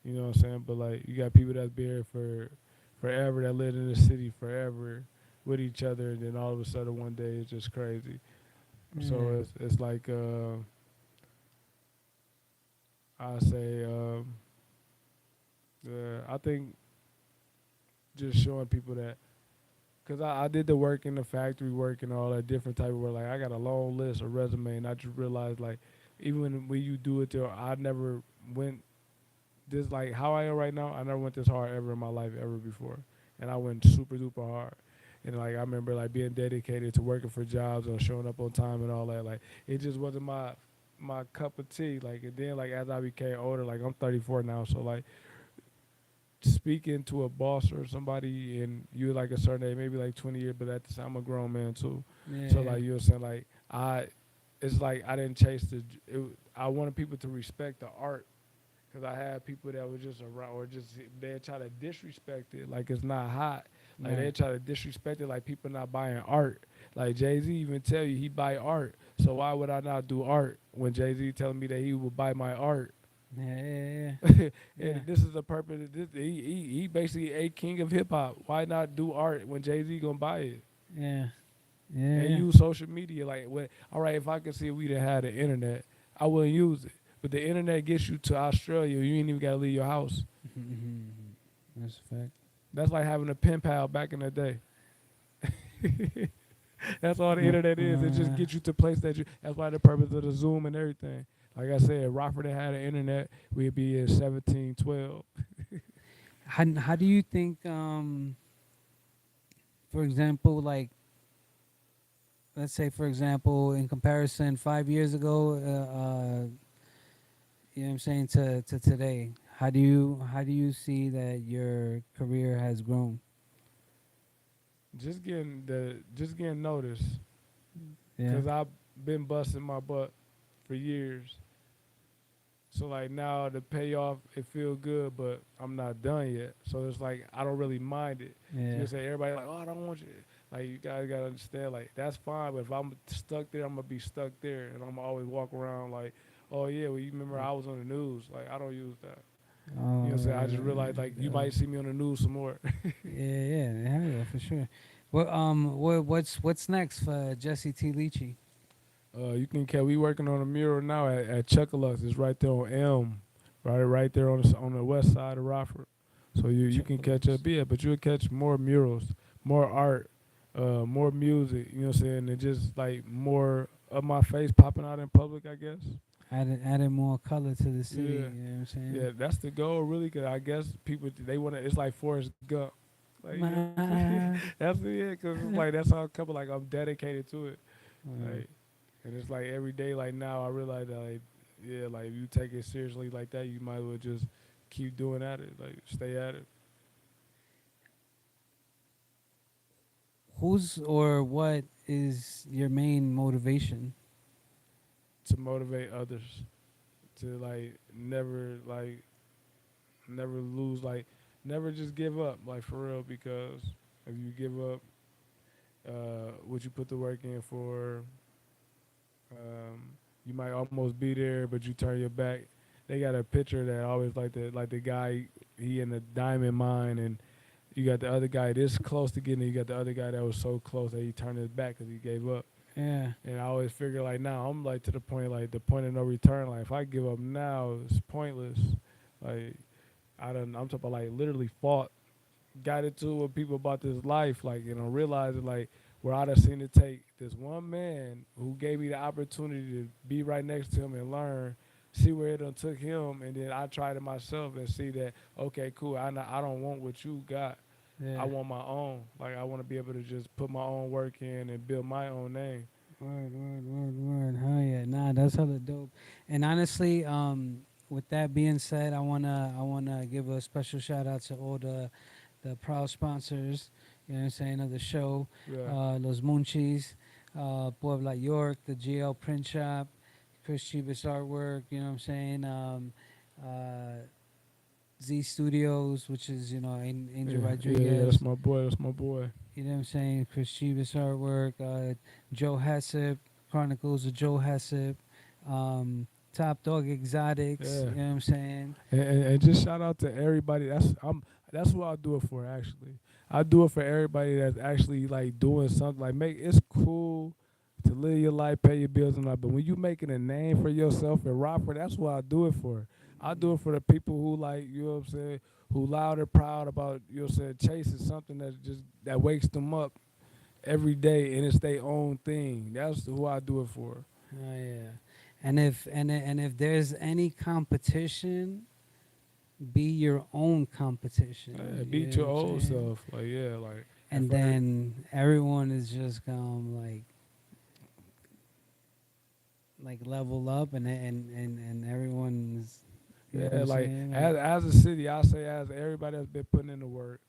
[SPEAKER 2] you know what I'm saying? But like, you got people that's been here for forever that lived in the city forever with each other, and then all of a sudden one day it's just crazy.
[SPEAKER 1] Yeah.
[SPEAKER 2] So it's like I say I think just showing people that because I did the work in the factory work and all that different type of work. Like I got a long list of resume, and I just realized like even when you do it there, I never went this like how I am right now. I never went this hard ever in my life ever before, and I went super duper hard. And like I remember like being dedicated to working for jobs and showing up on time and all that. Like it just wasn't my cup of tea. Like and then like as I became older, like I'm 34 now, so like speaking to a boss or somebody and you like a certain age, maybe like 20 years, but at the time I'm a grown man too.
[SPEAKER 1] Yeah.
[SPEAKER 2] So
[SPEAKER 1] Yeah.
[SPEAKER 2] like you were saying, like it's like I didn't chase I wanted people to respect the art because I had people that were just around or just they try to disrespect it like it's not hot. Like they
[SPEAKER 1] Right.
[SPEAKER 2] try to disrespect it like people not buying art. Like Jay-Z even tell you he buy art. So why would I not do art when Jay-Z telling me that he would buy my art?
[SPEAKER 1] Yeah. Yeah. Yeah.
[SPEAKER 2] And this is the purpose. Of this, he basically a king of hip hop. Why not do art when Jay Z gonna buy it
[SPEAKER 1] Yeah.
[SPEAKER 2] and
[SPEAKER 1] Yeah.
[SPEAKER 2] use social media? Like, what? All right, if I could see if we didn't have the internet, I wouldn't use it. But the internet gets you to Australia. You ain't even gotta leave your house.
[SPEAKER 1] That's a fact.
[SPEAKER 2] That's like having a pen pal back in the day. That's all the internet is. It just gets you to place that you. That's why the purpose of the Zoom and everything. Like I said, Rockford had the internet, we'd be in 1712.
[SPEAKER 1] How do you think, for example, like let's say for example, in comparison 5 years ago, you know what I'm saying, to today, how do you see that your career has grown?
[SPEAKER 2] Just getting noticed.
[SPEAKER 1] Yeah.
[SPEAKER 2] Cause I've been busting my butt for years. So like now the payoff, it feel good, but I'm not done yet. So it's like I don't really mind it. So
[SPEAKER 1] Yeah.
[SPEAKER 2] you say everybody like, oh, I don't want you. Like you guys gotta understand, like that's fine. But if I'm stuck there, I'm gonna be stuck there, and I'm gonna always walk around like, oh yeah, well you remember I was on the news. Like I don't use that. You know what I'm saying? I just realized like you might see me on the news some more.
[SPEAKER 1] Yeah, yeah, for sure. What's next for Jesse T. Leachy?
[SPEAKER 2] You can catch. We working on a mural now at Chuckalux. It's right there on Elm, right there on the west side of Rockford. So you can catch
[SPEAKER 1] Chocolates.
[SPEAKER 2] up, yeah, but you'll catch more murals, more art, more music. You know what I'm saying? And just like more of my face popping out in public, I guess.
[SPEAKER 1] Added more color to the city.
[SPEAKER 2] Yeah,
[SPEAKER 1] You know what I'm saying?
[SPEAKER 2] yeah, that's the goal, really. Cause I guess people they want to. It's like Forrest Gump. Like you know, what I'm saying?
[SPEAKER 1] Ma-
[SPEAKER 2] That's it. Cause it's like that's how I come. Like I'm dedicated to it.
[SPEAKER 1] Word.
[SPEAKER 2] Like, and it's like every day, like now, I realize that, like, yeah, like if you take it seriously like that, you might as well just keep doing at it, like stay at it.
[SPEAKER 1] Who's or what is your main motivation?
[SPEAKER 2] To motivate others to never lose, like never just give up, like for real, because if you give up, what you put the work in for, you might almost be there, but you turn your back. They got a picture that always like the guy, he in the diamond mine, and you got the other guy this close to getting it. You got the other guy that was so close that he turned his back because he gave up.
[SPEAKER 1] Yeah.
[SPEAKER 2] And I always figure like now I'm like to the point, like the point of no return. Like if I give up now, it's pointless. Like I'm talking about like literally fought, got into it with people about this life, like realizing like where I done seen it take this one man who gave me the opportunity to be right next to him and learn, see where it done took him, and then I tried it myself and see that okay, cool. I don't want what you got. I
[SPEAKER 1] Yeah.
[SPEAKER 2] want my own. Like I want to be able to just put my own work in and build my own name.
[SPEAKER 1] Word. Hell yeah. Nah, that's hella dope. And honestly, with that being said, I wanna give a special shout out to all the proud sponsors, you know what I'm saying, of the show.
[SPEAKER 2] Yeah,
[SPEAKER 1] Los Munchies, Puebla York, the GL Print Shop, Chris Chivas Artwork, you know what I'm saying? Uh, Z Studios, which is, Angel
[SPEAKER 2] yeah. That's
[SPEAKER 1] Rodriguez,
[SPEAKER 2] my boy. That's my boy.
[SPEAKER 1] you know what I'm saying? Chris Chivas Artwork, Joe Hessep, Chronicles of Joe Hessep, Top Dog Exotics,
[SPEAKER 2] Yeah.
[SPEAKER 1] you know what I'm saying?
[SPEAKER 2] And just shout out to everybody. That's what I do it for actually. I do it for everybody that's actually like doing something. Like it's cool to live your life, pay your bills and all, but when you making a name for yourself and Rockford, that's what I do it for. I do it for the people who like, you know what I'm saying, who loud and proud about, you know what I'm saying, chasing something that wakes them up every day and it's their own thing. That's who I do it for.
[SPEAKER 1] Oh yeah. And if there's any competition, be your own competition.
[SPEAKER 2] Yeah,
[SPEAKER 1] You
[SPEAKER 2] beat
[SPEAKER 1] know what
[SPEAKER 2] your
[SPEAKER 1] I'm
[SPEAKER 2] old
[SPEAKER 1] saying?
[SPEAKER 2] self. Like yeah, like
[SPEAKER 1] And
[SPEAKER 2] if I
[SPEAKER 1] then everyone is just gonna like level up, and everyone's, you know what
[SPEAKER 2] yeah,
[SPEAKER 1] I'm
[SPEAKER 2] like
[SPEAKER 1] saying? Like,
[SPEAKER 2] as a city, I say as everybody that's been putting in the work,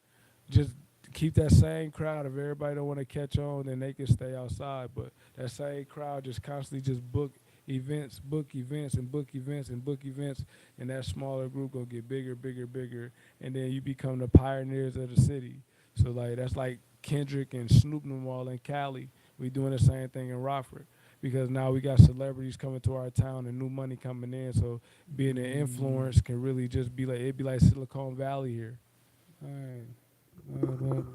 [SPEAKER 2] just keep that same crowd. If everybody don't want to catch on, then they can stay outside. But that same crowd just constantly just book events, and book events and book events, and that smaller group gonna get bigger, bigger, bigger, and then you become the pioneers of the city. So like that's like Kendrick and Snoop Mall in Cali. We doing the same thing in Rockford. Because now we got celebrities coming to our town and new money coming in, so being an
[SPEAKER 1] mm,
[SPEAKER 2] influence can really just be like it'd be like Silicon Valley here.
[SPEAKER 1] word, word.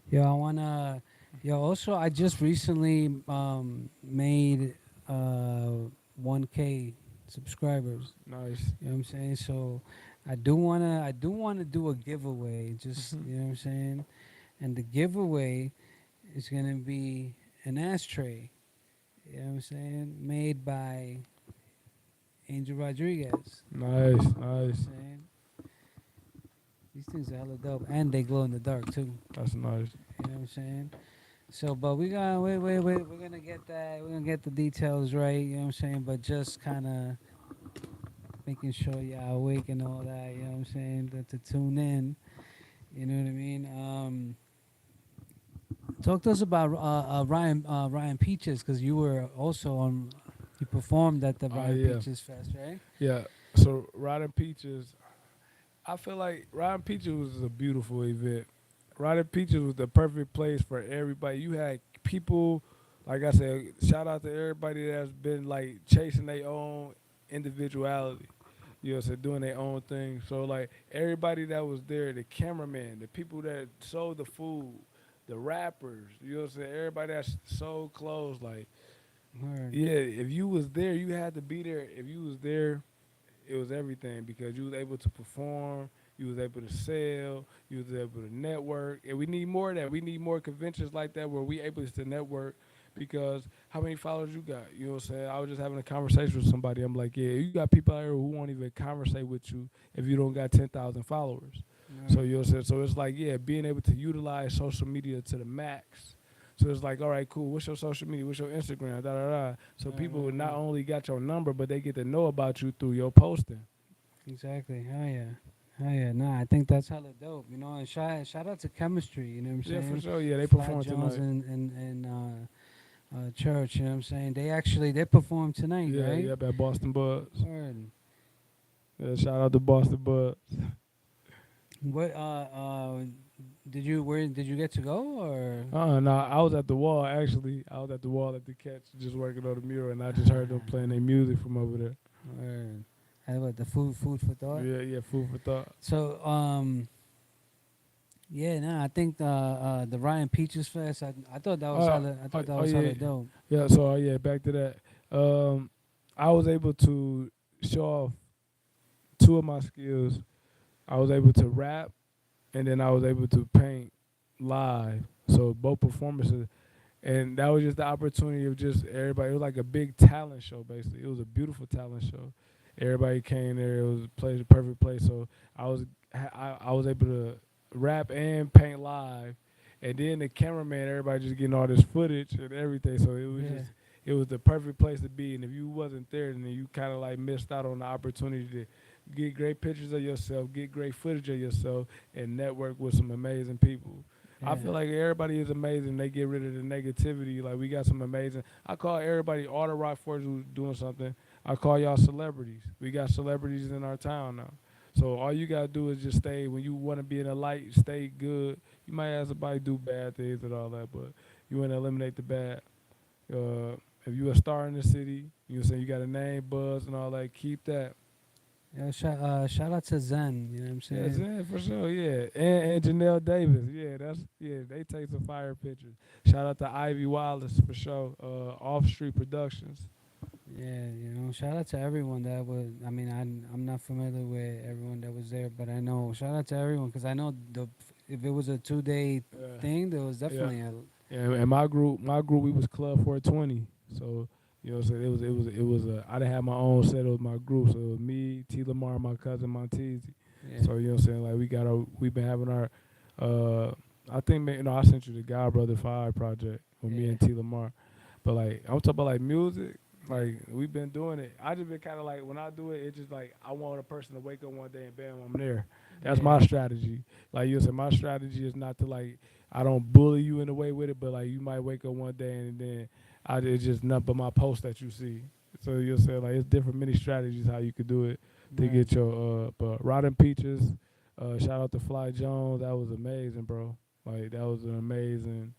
[SPEAKER 1] Yo, I wanna. Yo, also, I just recently made 1K subscribers.
[SPEAKER 2] Nice.
[SPEAKER 1] You know what I'm saying? So I do wanna do a giveaway. Just, you know what I'm saying? And the giveaway is gonna be an ashtray. You know what I'm saying? Made by Angel Rodriguez.
[SPEAKER 2] Nice,
[SPEAKER 1] You know what I'm
[SPEAKER 2] nice.
[SPEAKER 1] saying? These things are hella dope, and they glow in the dark too.
[SPEAKER 2] That's nice.
[SPEAKER 1] You know what I'm saying? So, but we got wait. We're gonna get that. We're gonna get the details right. You know what I'm saying? But just kind of making sure you're awake and all that. You know what I'm saying? To tune in. You know what I mean? Talk to us about Ryan Peaches, because you were also on. You performed at the Ryan
[SPEAKER 2] Yeah,
[SPEAKER 1] Peaches Fest, right?
[SPEAKER 2] yeah. So Riding Peaches, I feel like Riding Peaches was a beautiful event. Riding Peaches was the perfect place for everybody. You had people, like I said, shout out to everybody that's been like chasing their own individuality. You know, so doing their own thing. So like everybody that was there, the cameraman, the people that sold the food, the rappers, you know what I'm saying? Everybody that sold clothes, like
[SPEAKER 1] Word.
[SPEAKER 2] yeah, if you was there, you had to be there. If you was there, it was everything because you was able to perform, you was able to sell, you was able to network, and we need more of that. We need more conventions like that where we able to network because how many followers you got? You know what I'm saying? I was just having a conversation with somebody. I'm like, yeah, you got people out here who won't even conversate with you if you don't got 10,000 followers. So
[SPEAKER 1] Word.
[SPEAKER 2] you know what I'm saying? So it's like, yeah, being able to utilize social media to the max. So it's like, all right, cool. What's your social media? What's your Instagram? Da da da. So
[SPEAKER 1] Right,
[SPEAKER 2] people
[SPEAKER 1] right,
[SPEAKER 2] not
[SPEAKER 1] right.
[SPEAKER 2] only got your number, but they get to know about you through your posting.
[SPEAKER 1] Exactly. Hell yeah. Hell yeah. Nah, I think that's hella dope. You know, and shout out to chemistry. You know what I'm
[SPEAKER 2] Yeah, for
[SPEAKER 1] saying?
[SPEAKER 2] sure. Yeah, they
[SPEAKER 1] Flat
[SPEAKER 2] performed
[SPEAKER 1] Jones
[SPEAKER 2] tonight.
[SPEAKER 1] and Church. You know what I'm saying? They performed tonight,
[SPEAKER 2] Yeah,
[SPEAKER 1] right?
[SPEAKER 2] yeah, at Boston Buds.
[SPEAKER 1] Word.
[SPEAKER 2] Yeah, shout out to Boston Buds.
[SPEAKER 1] What did you get to go or?
[SPEAKER 2] No, I was at the wall actually. I was at the wall at the catch, just working on the mural, and I just heard them playing their music from over there.
[SPEAKER 1] Word. Had what the food for thought.
[SPEAKER 2] Yeah, yeah, food for thought.
[SPEAKER 1] So yeah, nah, I think the Ryan Peaches Fest. I thought that was
[SPEAKER 2] Oh,
[SPEAKER 1] hella. I
[SPEAKER 2] oh,
[SPEAKER 1] thought that
[SPEAKER 2] oh
[SPEAKER 1] was
[SPEAKER 2] yeah,
[SPEAKER 1] hella dope.
[SPEAKER 2] yeah. So yeah, back to that. Um, I was able to show off two of my skills. I was able to rap, and then I was able to paint live. So both performances, and that was just the opportunity of just everybody. It was like a big talent show, basically. It was a beautiful talent show. Everybody came there. It was a place, a perfect place. So I was able to rap and paint live, and then the cameraman, everybody just getting all this footage and everything. So
[SPEAKER 1] Yeah,
[SPEAKER 2] it was the perfect place to be. And if you wasn't there, then you kind of like missed out on the opportunity to get great pictures of yourself, get great footage of yourself, and network with some amazing people. I
[SPEAKER 1] yeah,
[SPEAKER 2] feel like everybody is amazing. They get rid of the negativity. Like we got some amazing. I call everybody, all the rock force who's doing something. I call y'all celebrities. We got celebrities in our town now. So all you gotta do is just stay. When you want to be in the light, stay good. You might have somebody do bad things and all that, but you want to eliminate the bad. Uh, if you a star in the city, you know, say you got a name, buzz, and all that. Keep that.
[SPEAKER 1] yeah. Shout out to Zen. You know what I'm
[SPEAKER 2] Yeah,
[SPEAKER 1] saying?
[SPEAKER 2] Zen for sure. Yeah, and Janelle Davis. Yeah, that's yeah. They take some fire pictures. Shout out to Ivy Wallace for sure. Off Street Productions.
[SPEAKER 1] Yeah, you know. Shout out to everyone that was. I mean, I'm not familiar with everyone that was there, but I know. Shout out to everyone because I know the if it was a 2 day
[SPEAKER 2] Yeah,
[SPEAKER 1] thing, there was
[SPEAKER 2] yeah.
[SPEAKER 1] definitely a
[SPEAKER 2] And my group, we was Club 420. So you know, so I didn't have my own set. It was my group. So it was me, T. Lamar, my cousin Montezi.
[SPEAKER 1] yeah,
[SPEAKER 2] So you know what I'm saying? Like we've been having our I think I sent you the God Brother 5 project with me
[SPEAKER 1] yeah,
[SPEAKER 2] and T Lamar. But like I'm talking about like music,
[SPEAKER 1] yeah,
[SPEAKER 2] like we've been doing it. I just been kinda like when I do it, it's just like I want a person to wake up one day and bam, I'm there. That's
[SPEAKER 1] yeah,
[SPEAKER 2] my strategy. Like you said, my strategy is not to like I don't bully you in a way with it, but like you might wake up one day and then it's just nothing but my post that you see. So you'll say like it's different many strategies how you could do it to
[SPEAKER 1] right.
[SPEAKER 2] get your but Rotten Peaches, shout out to Fly Jones, that was amazing, bro. Like that was an amazing.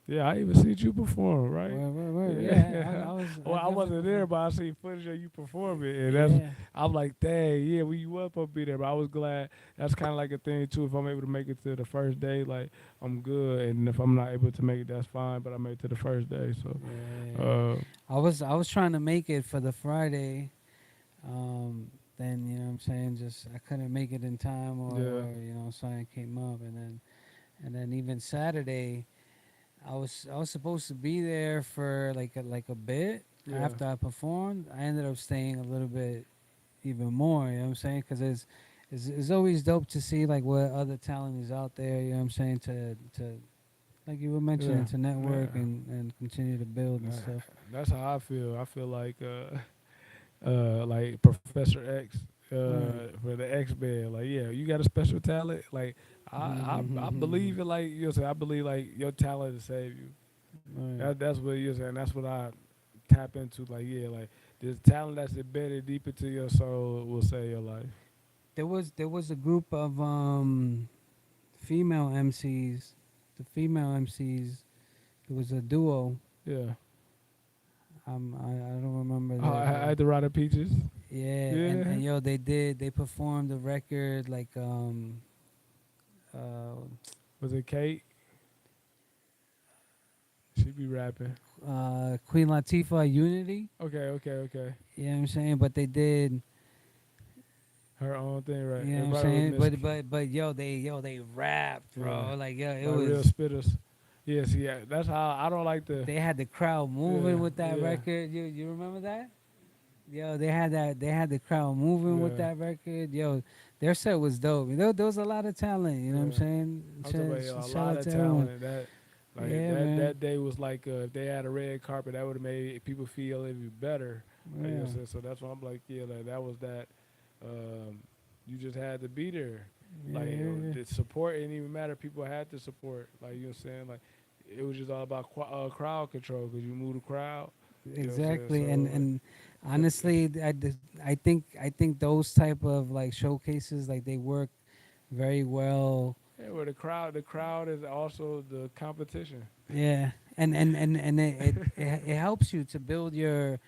[SPEAKER 2] Yeah, I even seen you perform, right?
[SPEAKER 1] Yeah,
[SPEAKER 2] Yeah.
[SPEAKER 1] I
[SPEAKER 2] Well, I
[SPEAKER 1] definitely
[SPEAKER 2] wasn't there,
[SPEAKER 1] performed.
[SPEAKER 2] but I seen footage of you performing, and
[SPEAKER 1] Yeah,
[SPEAKER 2] I'm like, dang, yeah, you was supposed to be there, but I was glad. That's kind of like a thing too. If I'm able to make it to the first day, like I'm good, and if I'm not able to make it, that's fine. But I made it to the first day, so
[SPEAKER 1] yeah.
[SPEAKER 2] uh,
[SPEAKER 1] I was trying to make it for the Friday. Then you know what I'm saying, just I couldn't make it in time,
[SPEAKER 2] yeah,
[SPEAKER 1] or you know something came up, and then even Saturday, I was supposed to be there for like a bit
[SPEAKER 2] yeah,
[SPEAKER 1] after I performed. I ended up staying a little bit even more. You know what I'm saying? Because it's always dope to see like what other talent is out there. You know what I'm saying? To like you were
[SPEAKER 2] yeah,
[SPEAKER 1] mentioning to
[SPEAKER 2] yeah.
[SPEAKER 1] network and continue to build and
[SPEAKER 2] Uh,
[SPEAKER 1] stuff.
[SPEAKER 2] that's how I feel. I feel like Professor X
[SPEAKER 1] Right.
[SPEAKER 2] for the X band. Like, yeah, you got a special talent. Like, I believe it. Like you say, I believe like your talent to save you.
[SPEAKER 1] Right.
[SPEAKER 2] That's what you're saying. That's what I tap into. Like yeah, like this talent that's embedded deep into your soul will save your life.
[SPEAKER 1] There was a group of female MCs. The female MCs. It was a duo.
[SPEAKER 2] Yeah.
[SPEAKER 1] I don't remember
[SPEAKER 2] Oh, I had to ride the peaches.
[SPEAKER 1] yeah,
[SPEAKER 2] Yeah.
[SPEAKER 1] and yo, they performed the record like uh
[SPEAKER 2] Was it Kate? She be rapping.
[SPEAKER 1] Queen Latifah Unity.
[SPEAKER 2] Okay, okay, okay.
[SPEAKER 1] You know what I'm saying? But they did.
[SPEAKER 2] Her own thing, right?
[SPEAKER 1] You know
[SPEAKER 2] It
[SPEAKER 1] what I'm
[SPEAKER 2] probably was
[SPEAKER 1] saying?
[SPEAKER 2] Miss.
[SPEAKER 1] But yo they rapped,
[SPEAKER 2] Yeah.
[SPEAKER 1] bro. Like yo, it
[SPEAKER 2] Like real
[SPEAKER 1] was.
[SPEAKER 2] spitters. Yes, yeah. That's how I don't like the.
[SPEAKER 1] They had the crowd
[SPEAKER 2] Yeah,
[SPEAKER 1] moving with that
[SPEAKER 2] yeah,
[SPEAKER 1] record. You remember that? Yo, they had that. They had the crowd moving with
[SPEAKER 2] yeah,
[SPEAKER 1] that record. Yo, their set was dope. There was a lot of talent. You know what I'm
[SPEAKER 2] yeah.
[SPEAKER 1] saying?
[SPEAKER 2] I'm talking about a
[SPEAKER 1] Shout
[SPEAKER 2] lot
[SPEAKER 1] out
[SPEAKER 2] of
[SPEAKER 1] to everyone.
[SPEAKER 2] talent. That like
[SPEAKER 1] Yeah,
[SPEAKER 2] that
[SPEAKER 1] man.
[SPEAKER 2] that day was like if they had a red carpet, that would have made people feel even better. Like, you know
[SPEAKER 1] Yeah,
[SPEAKER 2] what I'm saying? So that's why I'm like, yeah, like that was that. Um, you just had to be there.
[SPEAKER 1] yeah,
[SPEAKER 2] Like
[SPEAKER 1] yeah,
[SPEAKER 2] the support it didn't even matter. People had to support. Like you know what I'm saying? Like it was just all about crowd control because you move the crowd.
[SPEAKER 1] yeah.
[SPEAKER 2] You know what I'm saying?
[SPEAKER 1] Exactly.
[SPEAKER 2] So
[SPEAKER 1] And
[SPEAKER 2] but
[SPEAKER 1] honestly, I think those type of like showcases like they work very well.
[SPEAKER 2] yeah, well the crowd is also the competition.
[SPEAKER 1] Yeah, and it helps you to build your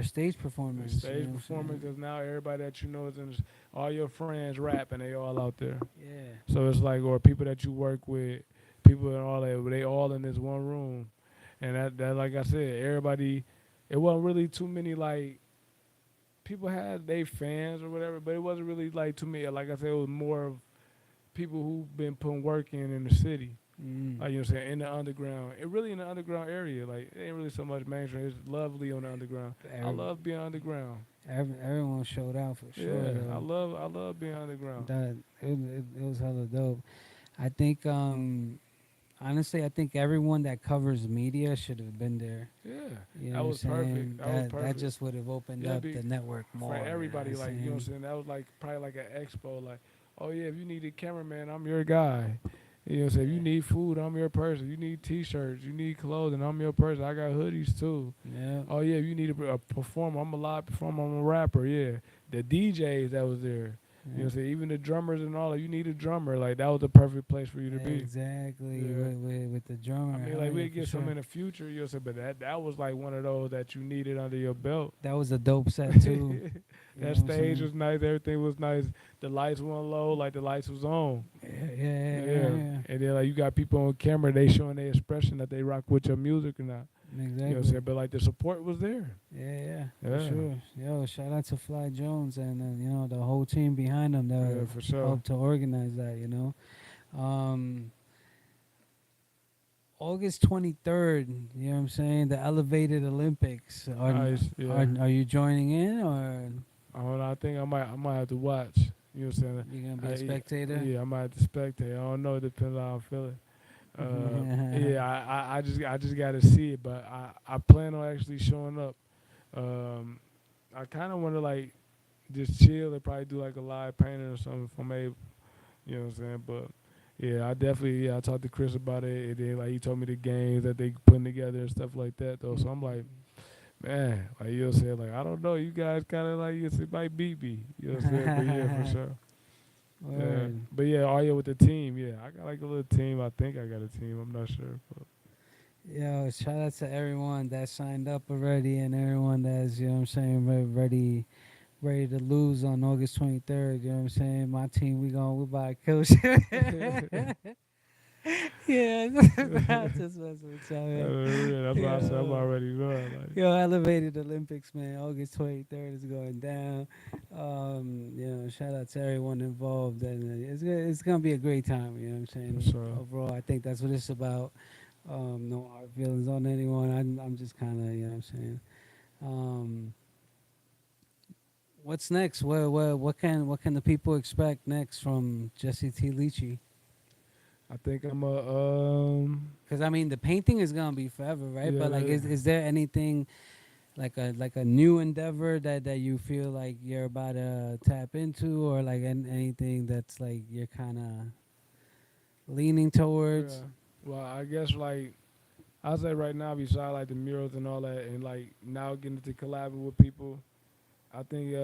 [SPEAKER 1] stage
[SPEAKER 2] The
[SPEAKER 1] performance. You know
[SPEAKER 2] stage
[SPEAKER 1] what I'm
[SPEAKER 2] performance
[SPEAKER 1] saying?
[SPEAKER 2] because now everybody that you know is in all your friends rap and they all out there.
[SPEAKER 1] Yeah.
[SPEAKER 2] So it's like or people that you work with, people and all that they all in this one room, and that like I said, everybody. It wasn't really too many like people had they fans or whatever, but it wasn't really like too many. Like I said, it was more of people who've been putting work in the city.
[SPEAKER 1] Mm.
[SPEAKER 2] Like you know what I'm saying, in the underground. It really in the underground area. Like it ain't really so much mainstream. It's lovely on the underground. I
[SPEAKER 1] Every,
[SPEAKER 2] love being underground.
[SPEAKER 1] everyone showed out for sure
[SPEAKER 2] Yeah, I
[SPEAKER 1] though.
[SPEAKER 2] love I love being underground.
[SPEAKER 1] That it was hella dope. I think honestly, I think everyone that covers media should have been there.
[SPEAKER 2] Yeah,
[SPEAKER 1] You know
[SPEAKER 2] that
[SPEAKER 1] what I'm
[SPEAKER 2] was perfect.
[SPEAKER 1] saying?
[SPEAKER 2] That was
[SPEAKER 1] That
[SPEAKER 2] perfect.
[SPEAKER 1] just would have opened
[SPEAKER 2] Yeah,
[SPEAKER 1] up
[SPEAKER 2] be
[SPEAKER 1] the network
[SPEAKER 2] for
[SPEAKER 1] more. You know what
[SPEAKER 2] everybody.
[SPEAKER 1] I'm
[SPEAKER 2] Like you know what I'm
[SPEAKER 1] saying?
[SPEAKER 2] saying. That was like probably like an expo. Like, oh yeah, if you need a cameraman, I'm your guy. You know what I'm saying. If you
[SPEAKER 1] Yeah.
[SPEAKER 2] need food, I'm your person. You need T-shirts, you need clothing, I'm your person. I got hoodies too.
[SPEAKER 1] Yeah.
[SPEAKER 2] Oh yeah, if you need a performer, I'm a live performer. I'm a rapper. Yeah, the DJs that was there. You know what
[SPEAKER 1] Yeah.
[SPEAKER 2] I'm saying. Even the drummers and all. You need a drummer. Like that was the perfect place for you to be.
[SPEAKER 1] Exactly.
[SPEAKER 2] Yeah.
[SPEAKER 1] With the
[SPEAKER 2] I
[SPEAKER 1] drummer.
[SPEAKER 2] mean,
[SPEAKER 1] Hell
[SPEAKER 2] like
[SPEAKER 1] yeah,
[SPEAKER 2] we
[SPEAKER 1] for
[SPEAKER 2] get some
[SPEAKER 1] sure.
[SPEAKER 2] in the future, you know, but that was like one of those that you needed under your belt.
[SPEAKER 1] That was a dope set too. You know
[SPEAKER 2] That
[SPEAKER 1] what I'm
[SPEAKER 2] stage
[SPEAKER 1] saying?
[SPEAKER 2] was nice, everything was nice. The lights weren't low, like the lights was on.
[SPEAKER 1] Yeah, yeah, yeah,
[SPEAKER 2] Yeah,
[SPEAKER 1] yeah,
[SPEAKER 2] and then like you got people on camera, they showing their expression that they rock with your music or not.
[SPEAKER 1] yeah.
[SPEAKER 2] You know what I'm saying?
[SPEAKER 1] Exactly.
[SPEAKER 2] But like the support was there.
[SPEAKER 1] Yeah, yeah, for
[SPEAKER 2] Yeah,
[SPEAKER 1] sure. Yo, shout out to Fly Jones and the whole team behind him
[SPEAKER 2] yeah,
[SPEAKER 1] that
[SPEAKER 2] for sure.
[SPEAKER 1] helped to organize that. Um, August 23rd. You know what I'm saying? The Elevated Olympics.
[SPEAKER 2] Nice, yeah.
[SPEAKER 1] Are you joining in or
[SPEAKER 2] I don't know. I think I might have to watch. You know what I'm saying?
[SPEAKER 1] you gonna be a spectator?
[SPEAKER 2] Yeah, I might have to spectate. I don't know. It depends on how I'm feeling. Yeah, I just got to see it, but I plan on actually showing up. I kind of want to like just chill and probably do like a live painting or something if I'm able. You know what I'm saying? But yeah, I definitely I talked to Chris about it, and then like he told me the games that they putting together and stuff like that though. So I'm like, man, like you know what I'm saying? Like I don't know, you guys kind of like it might beat me. You know what I'm saying? But yeah, for sure. Yeah,
[SPEAKER 1] Word.
[SPEAKER 2] but yeah, all you with the team. Yeah, I got like a little team. I think I got a team. I'm not sure. But
[SPEAKER 1] Yo, shout out to everyone that signed up already and everyone that's, you know what I'm saying, ready to lose on August 23rd. You know what I'm saying? My team, we buy coach. Yeah, I just messing with y'all, man.
[SPEAKER 2] yeah, that's why I said I'm
[SPEAKER 1] Yo,
[SPEAKER 2] already going. Like,
[SPEAKER 1] yo, Elevated Olympics, man. August 23rd is going down. Shout out to everyone involved. And it's gonna be a great time. You know what I'm
[SPEAKER 2] for
[SPEAKER 1] saying?
[SPEAKER 2] sure.
[SPEAKER 1] Overall, I think that's what it's about. No hard feelings on anyone. I'm just kind of, you know what I'm saying. Um, what's next? What can the people expect next from Jesse T. Leachy?
[SPEAKER 2] I think I'm a
[SPEAKER 1] Because I mean, the painting is gonna be forever, right?
[SPEAKER 2] yeah.
[SPEAKER 1] But like, is there anything like a new endeavor that you feel like you're about to tap into, or like anything that's like you're kind of leaning
[SPEAKER 2] Yeah.
[SPEAKER 1] towards?
[SPEAKER 2] Well, I guess like I'll say right now, besides like the murals and all that, and like now getting to collaborate with people, I think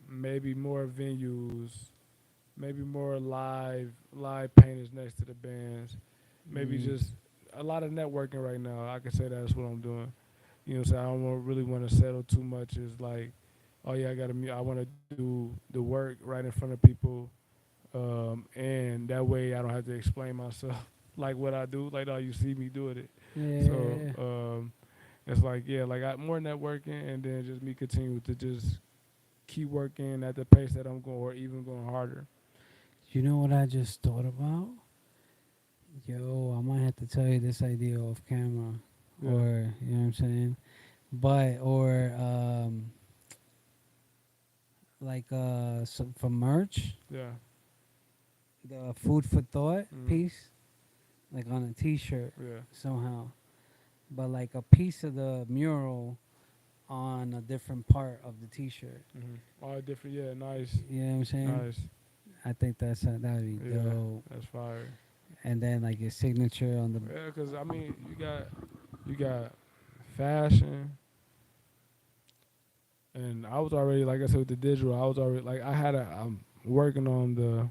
[SPEAKER 2] maybe more venues, maybe more live painters next to the bands, maybe
[SPEAKER 1] Mm,
[SPEAKER 2] just a lot of networking right now. I can say that's what I'm doing. You know, so I don't really want to settle too much. Is like, oh yeah, I want to do the work right in front of people, and that way I don't have to explain myself like what I do. Like, oh, you see me doing it. So
[SPEAKER 1] yeah.
[SPEAKER 2] it's like, yeah, like more networking, and then just me continue to just keep working at the pace that I'm going, or even going harder.
[SPEAKER 1] You know what I just thought about? Yo, I might have to tell you this idea off camera,
[SPEAKER 2] Yeah,
[SPEAKER 1] or you know what I'm saying. But or like some for merch,
[SPEAKER 2] yeah,
[SPEAKER 1] the food for thought
[SPEAKER 2] mm,
[SPEAKER 1] piece, like on a T-shirt
[SPEAKER 2] yeah,
[SPEAKER 1] somehow. But like a piece of the mural on a different part of the T-shirt.
[SPEAKER 2] all different. Yeah, nice,
[SPEAKER 1] You know what I'm saying?
[SPEAKER 2] nice.
[SPEAKER 1] I think that'd be
[SPEAKER 2] Yeah,
[SPEAKER 1] dope.
[SPEAKER 2] that's fire.
[SPEAKER 1] And then like your signature on the.
[SPEAKER 2] Yeah, cause I mean, you got fashion, and I was already, like I said, with the digital. I was already like I'm working on the,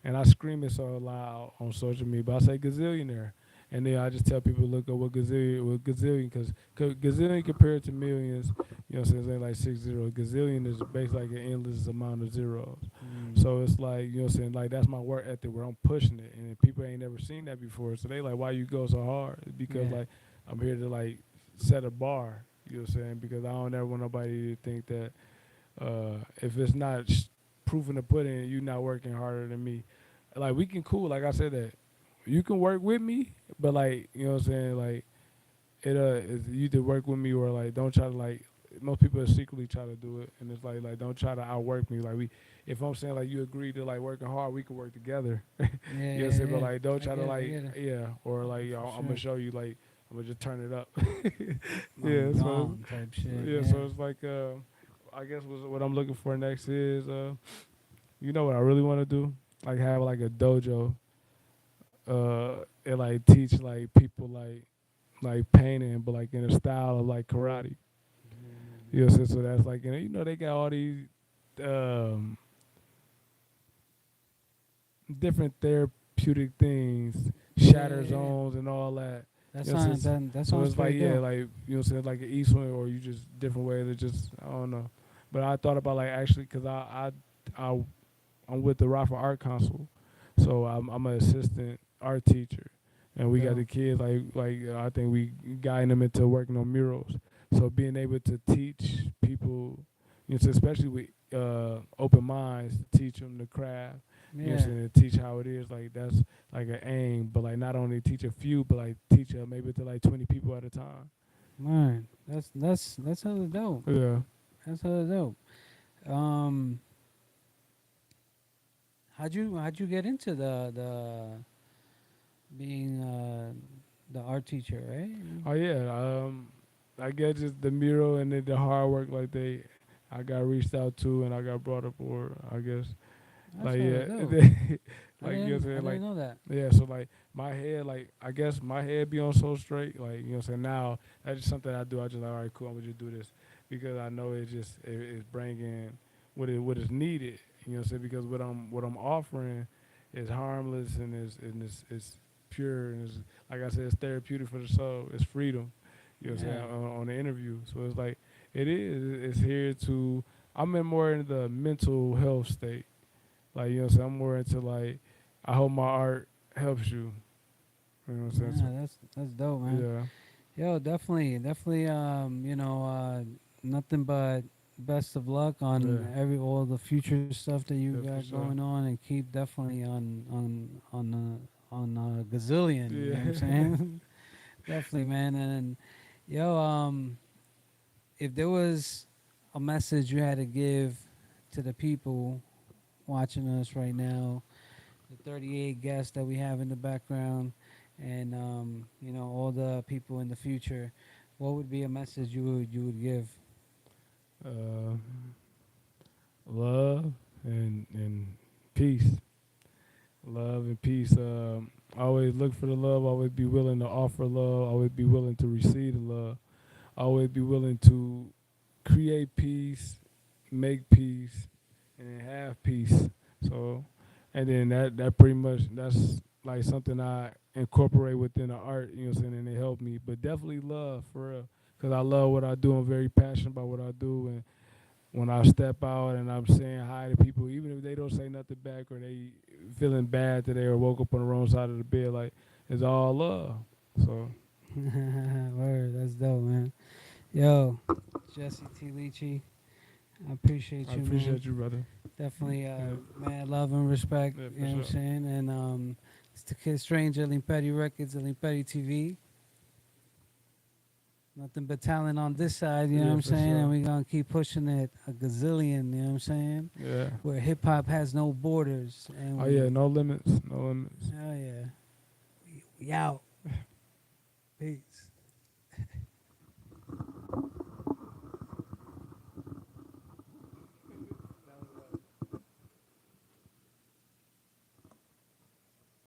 [SPEAKER 2] and I scream it so loud on social media, but I say gazillionaire. And then I just tell people look up what gazillion, because gazillion compared to millions, you know, so it's like 6 0. Gazillion is basically like an endless amount of zeros.
[SPEAKER 1] Mm,
[SPEAKER 2] So it's like, you know, saying like that's my work ethic where I'm pushing it, and people ain't never seen that before. So they like, why you go so hard? It's because
[SPEAKER 1] yeah.
[SPEAKER 2] like I'm here to like set a bar. You know what I'm saying? Because I don't ever want nobody to think that if it's not proof in the pudding, you not working harder than me. Like we can cool, like I said that you can work with me, but like you know what I'm saying, like it's you either work with me or like don't try to like. Most people secretly try to do it, and it's like don't try to outwork me. Like if I'm saying like you agree to like working hard, we can work together. You
[SPEAKER 1] Yeah,
[SPEAKER 2] know what I'm
[SPEAKER 1] yeah,
[SPEAKER 2] saying, but
[SPEAKER 1] yeah.
[SPEAKER 2] like don't
[SPEAKER 1] I
[SPEAKER 2] try to
[SPEAKER 1] get it. I
[SPEAKER 2] like
[SPEAKER 1] get it.
[SPEAKER 2] yeah, or like
[SPEAKER 1] For
[SPEAKER 2] I'm gonna
[SPEAKER 1] sure.
[SPEAKER 2] show you like I'm gonna just turn it up.
[SPEAKER 1] I'm
[SPEAKER 2] Yeah, so
[SPEAKER 1] gone type shit.
[SPEAKER 2] yeah,
[SPEAKER 1] Yeah.
[SPEAKER 2] so it's like I guess what I'm looking for next is you know what I really want to do? Like have like a dojo, and like teach like people like painting, but like in a style of like karate. You know, so that's like you know they got all these um, different therapeutic things,
[SPEAKER 1] Yeah,
[SPEAKER 2] shatter
[SPEAKER 1] yeah, yeah.
[SPEAKER 2] zones and all that.
[SPEAKER 1] That
[SPEAKER 2] You know, so,
[SPEAKER 1] sounds that
[SPEAKER 2] so
[SPEAKER 1] sounds
[SPEAKER 2] it's like
[SPEAKER 1] pretty
[SPEAKER 2] yeah,
[SPEAKER 1] dope.
[SPEAKER 2] like you know, so like an east wing or you just different ways to just I don't know. But I thought about like actually because I I'm with the Rafa Art Council, so I'm an assistant art teacher, and we got the
[SPEAKER 1] Dope.
[SPEAKER 2] kids I think we guiding them into working on murals. So being able to teach people, you know, so especially with open minds, to teach them the craft, you know, what
[SPEAKER 1] Yeah.
[SPEAKER 2] I'm saying, to teach how it is. Like that's like an aim, but like not only teach a few, but like teach maybe to like 20 people at a time.
[SPEAKER 1] Man, that's hella dope.
[SPEAKER 2] Yeah.
[SPEAKER 1] That's hella dope. Um, how'd you get into the being the art teacher, right?
[SPEAKER 2] Oh yeah. I guess just the mural and then the hard work like I got reached out to and I got brought aboard. I guess
[SPEAKER 1] That's
[SPEAKER 2] like
[SPEAKER 1] hella
[SPEAKER 2] yeah,
[SPEAKER 1] dope.
[SPEAKER 2] like you know what I'm
[SPEAKER 1] I
[SPEAKER 2] saying,
[SPEAKER 1] didn't
[SPEAKER 2] like
[SPEAKER 1] know that.
[SPEAKER 2] yeah. So like my head, like I guess my head be on so straight, like you know what I'm saying. Now that's just something I do. I just like all right, cool. I'm gonna just do this because I know it's bringing what is needed. You know what I'm saying, because what I'm offering is harmless and is pure and is like I said, it's therapeutic for the soul. It's freedom. You know what I'm
[SPEAKER 1] Yeah.
[SPEAKER 2] saying on the interview. So it's like it is. It's here to. I'm in more in the mental health state. Like, you know what I'm saying? I'm more into like, I hope my art helps you. You know what I'm saying? So,
[SPEAKER 1] Yeah, that's dope, man.
[SPEAKER 2] yeah,
[SPEAKER 1] Yo, definitely. Nothing but best of luck
[SPEAKER 2] yeah,
[SPEAKER 1] on all the future stuff that you
[SPEAKER 2] yeah, for
[SPEAKER 1] got
[SPEAKER 2] sure.
[SPEAKER 1] going on, and keep definitely on gazillion. You know what I'm
[SPEAKER 2] Yeah.
[SPEAKER 1] saying? Definitely, man. And yo, if there was a message you had to give to the people watching us right now, the 38 guests that we have in the background, and all the people in the future, what would be a message you would give?
[SPEAKER 2] uh, love and peace. Love and peace. Always look for the love. Always be willing to offer love. Always be willing to receive the love. Always be willing to create peace, make peace, and then have peace. So, and then that pretty much that's like something I incorporate within the art. You know what I'm saying? And it helped me. But definitely love for real, cause I love what I do. I'm very passionate about what I do, and when I step out and I'm saying hi to people, even if they don't say nothing back or they feeling bad today or woke up on the wrong side of the bed, like it's all love. So
[SPEAKER 1] Word, that's dope, man. Yo, Jesse T. Leachy, I appreciate
[SPEAKER 2] I
[SPEAKER 1] you, man.
[SPEAKER 2] appreciate you, brother.
[SPEAKER 1] Definitely,
[SPEAKER 2] Yeah,
[SPEAKER 1] man, love and respect.
[SPEAKER 2] yeah,
[SPEAKER 1] You
[SPEAKER 2] for
[SPEAKER 1] know what I'm
[SPEAKER 2] sure.
[SPEAKER 1] saying? And it's the Kid Stranger, Imperio Records, and Imperio TV. Nothing but talent on this side, you know what
[SPEAKER 2] Yeah,
[SPEAKER 1] I'm
[SPEAKER 2] for
[SPEAKER 1] saying? And
[SPEAKER 2] sure.
[SPEAKER 1] we're going to keep pushing it a gazillion, you know what I'm saying?
[SPEAKER 2] Yeah.
[SPEAKER 1] Where hip hop has no borders.
[SPEAKER 2] Oh
[SPEAKER 1] And
[SPEAKER 2] yeah, no limits, no limits.
[SPEAKER 1] hell yeah. We out. Peace.